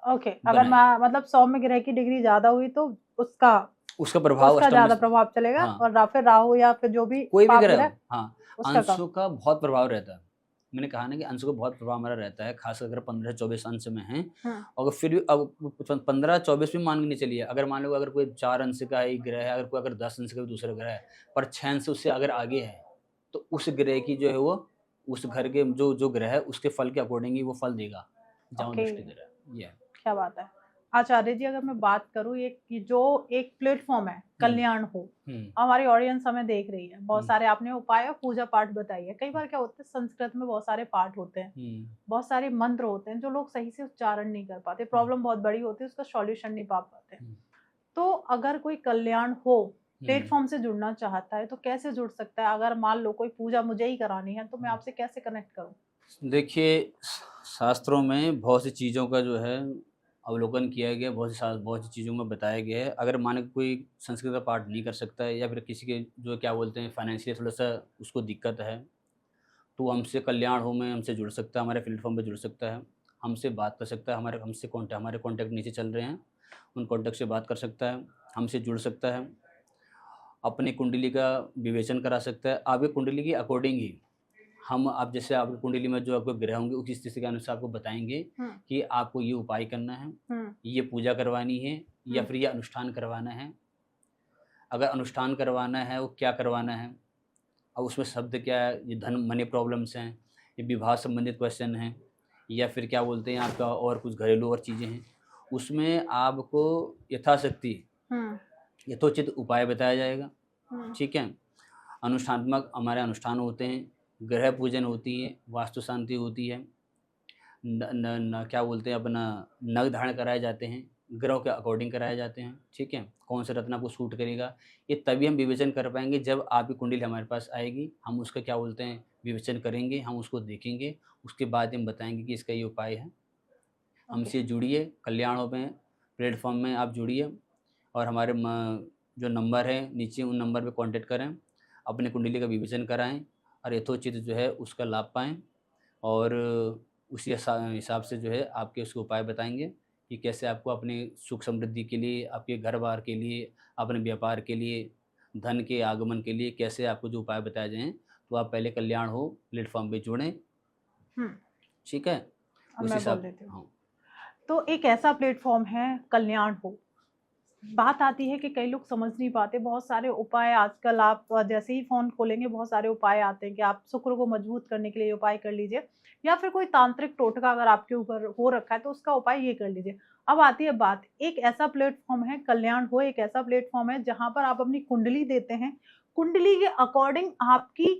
ओके, अगर मतलब सौम्य ग्रह की डिग्री ज़्यादा हुई तो उसका प्रभाव ज़्यादा प्रभाव चलेगा। हाँ। और फिर राहु या फिर जो भी कोई भी ग्रह, हाँ, अंशों का बहुत प्रभाव रहता है। मैंने कहा ना कि अंश को बहुत प्रभाव हमारा रहता है, खास अगर 15-24 अंश में है। हाँ। और फिर भी अब 15-24 भी मान के नहीं चलिए, अगर मान लो अगर कोई 4 अंश का एक ग्रह है, अगर कोई अगर 10 अंश का भी दूसरा ग्रह है, पर 6 अंश उससे अगर आगे है तो उस ग्रह की जो है वो उस घर के जो ग्रह है उसके फल के अकॉर्डिंग ही वो फल देगा जहाँ दृष्टि दे रहा है। क्या बात है। आचार्य जी, अगर मैं बात करूँ ये कि जो एक प्लेटफॉर्म है कल्याण हो, हम्म, हमारी ऑडियंस हमें देख रही है, बहुत हम्म, सारे आपने उपाय और पूजा पाठ बताई है। कई बार क्या होता है, संस्कृत में बहुत सारे पाठ होते हैं, हम्म, बहुत सारे मंत्र होते हैं जो लोग सही से उच्चारण नहीं कर पाते, प्रॉब्लम बहुत बड़ी होती है, उसका सॉल्यूशन नहीं पा पाते। हम्म, तो अगर कोई कल्याण हो हम्म। प्लेटफॉर्म से जुड़ना चाहता है तो कैसे जुड़ सकता है? अगर मान लो कोई पूजा मुझे ही करानी है तो मैं आपसे कैसे कनेक्ट करूँ? देखिए, शास्त्रों में बहुत सी चीज़ों का जो है अवलोकन किया गया है, बहुत सी चीज़ों में बताया गया है। अगर माने कि कोई संस्कृत का पाठ नहीं कर सकता है या फिर किसी के जो क्या बोलते हैं फाइनेंशियल थोड़ा-सा उसको दिक्कत है, तो हमसे कल्याण हो में हमसे जुड़ सकता है, हमारे प्लेटफ़ॉर्म पे जुड़ सकता है, हमसे बात कर सकता है, हमारे कॉन्टैक्ट नीचे चल रहे हैं, उन कॉन्टैक्ट से बात कर सकता है, हमसे जुड़ सकता है, अपनी कुंडली का विवेचन करा सकता है। आपकी कुंडली के अकॉर्डिंग ही हम आप जैसे आपकी कुंडली में जो आपके ग्रह होंगे उसी स्थिति के अनुसार आपको बताएँगे हुँ, कि आपको ये उपाय करना है, हुँ, ये पूजा करवानी है या हुँ, फिर ये अनुष्ठान करवाना है। अगर अनुष्ठान करवाना है, वो क्या करवाना है? अब उसमें शब्द क्या है, ये धन मनी प्रॉब्लम्स हैं, ये विवाह संबंधित क्वेश्चन हैं या फिर क्या बोलते हैं आपका और कुछ घरेलू और चीज़ें हैं। उसमें आपको यथाशक्ति हुँ, यथोचित उपाय बताया जाएगा, हुँ, ठीक है? अनुष्ठात्मक हमारे अनुष्ठान होते हैं, ग्रह पूजन होती है, वास्तु शांति होती है, न न न क्या बोलते हैं अपना नग धारण कराए जाते हैं, ग्रहों के अकॉर्डिंग कराए जाते हैं, ठीक है? कौन सा रत्न आपको सूट करेगा, ये तभी हम विवेचन कर पाएँगे जब आपकी कुंडली हमारे पास आएगी। हम उसका क्या बोलते हैं विवेचन करेंगे, हम उसको देखेंगे, उसके बाद हम बताएँगे कि इसका ये उपाय है। ओके। हमसे जुड़िए, कल्याणों में प्लेटफ़ॉर्म में आप जुड़िए और हमारे जो नंबर है नीचे उन नंबर पे कॉन्टैक्ट करें, अपनी कुंडली का विवेचन कराएँ और यथोचित जो है उसका लाभ पाएँ और उसी हिसाब से जो है आपके उसके उपाय बताएँगे कि कैसे आपको अपने सुख समृद्धि के लिए, आपके घर-बार के लिए, अपने व्यापार के लिए, धन के आगमन के लिए कैसे आपको जो उपाय बताए जाएँ, तो आप पहले कल्याण हो प्लेटफ़ॉर्म पे जुड़ें, हुँ, ठीक है? अब उस मैं बोल हिसाब देती हूँ। हाँ। तो एक ऐसा प्लेटफॉर्म है कल्याण हो, बात आती है कि कई लोग समझ नहीं पाते, बहुत सारे उपाय आजकल आप जैसे ही फ़ोन खोलेंगे बहुत सारे उपाय आते हैं कि आप शुक्र को मजबूत करने के लिए ये उपाय कर लीजिए या फिर कोई तांत्रिक टोटका अगर आपके ऊपर हो रखा है तो उसका उपाय ये कर लीजिए। अब आती है बात, एक ऐसा प्लेटफ़ॉर्म है कल्याण हो, एक ऐसा प्लेटफ़ॉर्म है जहाँ पर आप अपनी कुंडली देते हैं, कुंडली के अकॉर्डिंग आपकी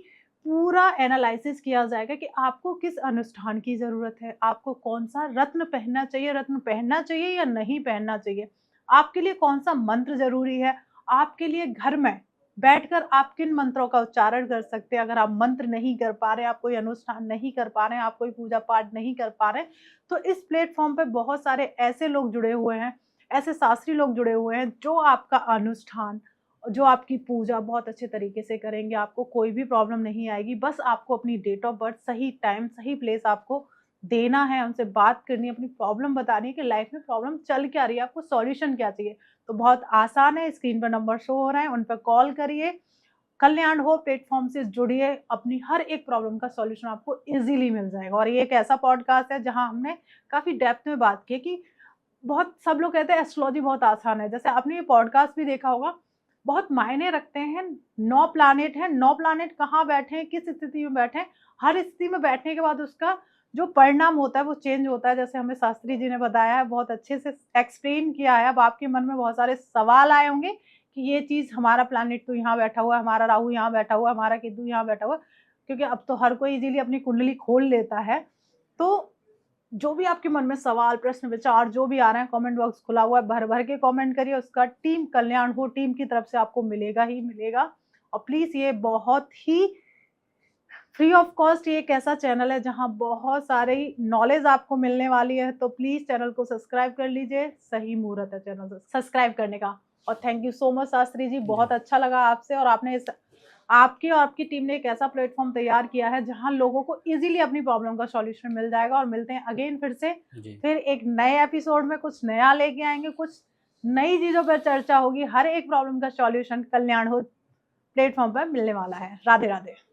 पूरा एनालिसिस किया जाएगा कि आपको किस अनुष्ठान की ज़रूरत है, आपको कौन-सा रत्न पहनना चाहिए या नहीं पहनना चाहिए। आपके लिए कौन-सा मंत्र ज़रूरी है? आपके लिए घर में बैठकर आप किन मंत्रों का उच्चारण कर सकते हैं? अगर आप मंत्र नहीं कर पा रहे हैं, आप कोई अनुष्ठान नहीं कर पा रहे हैं, आप कोई पूजा-पाठ नहीं कर पा रहे हैं, तो इस प्लेटफ़ॉर्म पे बहुत सारे ऐसे लोग जुड़े हुए हैं, ऐसे शास्त्री लोग जुड़े हुए हैं, जो आपका अनुष्ठान, जो आपकी पूजा बहुत अच्छे तरीके से करेंगे। आपको कोई भी प्रॉब्लम नहीं आएगी। बस आपको अपनी डेट ऑफ बर्थ, सही टाइम, सही प्लेस आपको देना है, उनसे बात करनी है, अपनी प्रॉब्लम बतानी है कि लाइफ में प्रॉब्लम चल क्या रही है, आपको सॉल्यूशन क्या चाहिए। तो बहुत आसान है, स्क्रीन पर नंबर शो हो रहे हैं, उन पे कॉल करिए, कल्याण हो प्लेटफ़ॉर्म से जुड़िए, अपनी हर एक प्रॉब्लम का सॉल्यूशन आपको ईज़िली मिल जाएगा। और ये एक ऐसा पॉडकास्ट है जहाँ हमने काफ़ी डेप्थ में बात की है कि बहुत सब लोग कहते हैं एस्ट्रोलॉजी बहुत आसान है। जैसे आपने ये पॉडकास्ट भी देखा होगा, बहुत मायने रखते हैं, 9 प्लैनेट हैं, 9 प्लैनेट कहाँ बैठे हैं, किस स्थिति में बैठे हैं, हर स्थिति में बैठने के बाद उसका जो परिणाम होता है वो चेंज होता है। जैसे हमें शास्त्री जी ने बताया है, बहुत अच्छे से एक्सप्लेन किया है। अब आपके मन में बहुत सारे सवाल आए होंगे कि ये चीज़ हमारा प्लैनेट तो यहाँ बैठा हुआ है, हमारा राहु यहाँ बैठा हुआ है, हमारा केतु यहाँ बैठा हुआ है, क्योंकि अब तो हर कोई इज़िली अपनी कुंडली खोल लेता है। तो जो भी आपके मन में सवाल, प्रश्न, विचार जो भी आ रहे हैं, कमेंट बॉक्स खुला हुआ है, भर-भर के कमेंट करिए, उसका टीम कल्याण हो टीम की तरफ से आपको मिलेगा ही मिलेगा। और प्लीज़ ये बहुत ही फ्री ऑफ कॉस्ट ये एक ऐसा चैनल है जहाँ बहुत सारी नॉलेज आपको मिलने वाली है, तो प्लीज़ चैनल को सब्सक्राइब कर लीजिए, सही मुहूर्त है चैनल सब्सक्राइब करने का। और thank you so much Shastri ji, जी, बहुत अच्छा लगा आपसे और आपने इस आपकी और आपकी टीम ने एक ऐसा प्लेटफ़ॉर्म तैयार किया है जहाँ लोगों को ईज़िली अपनी प्रॉब्लम का सॉल्यूशन मिल जाएगा। और मिलते हैं अगेन फिर से, जी। फिर एक नए एपिसोड में कुछ नया लेके आएँगे, कुछ नई चीज़ों पर चर्चा होगी, हर एक प्रॉब्लम का सॉल्यूशन कल्याण हो प्लेटफ़ॉर्म पर मिलने वाला है। राधे-राधे।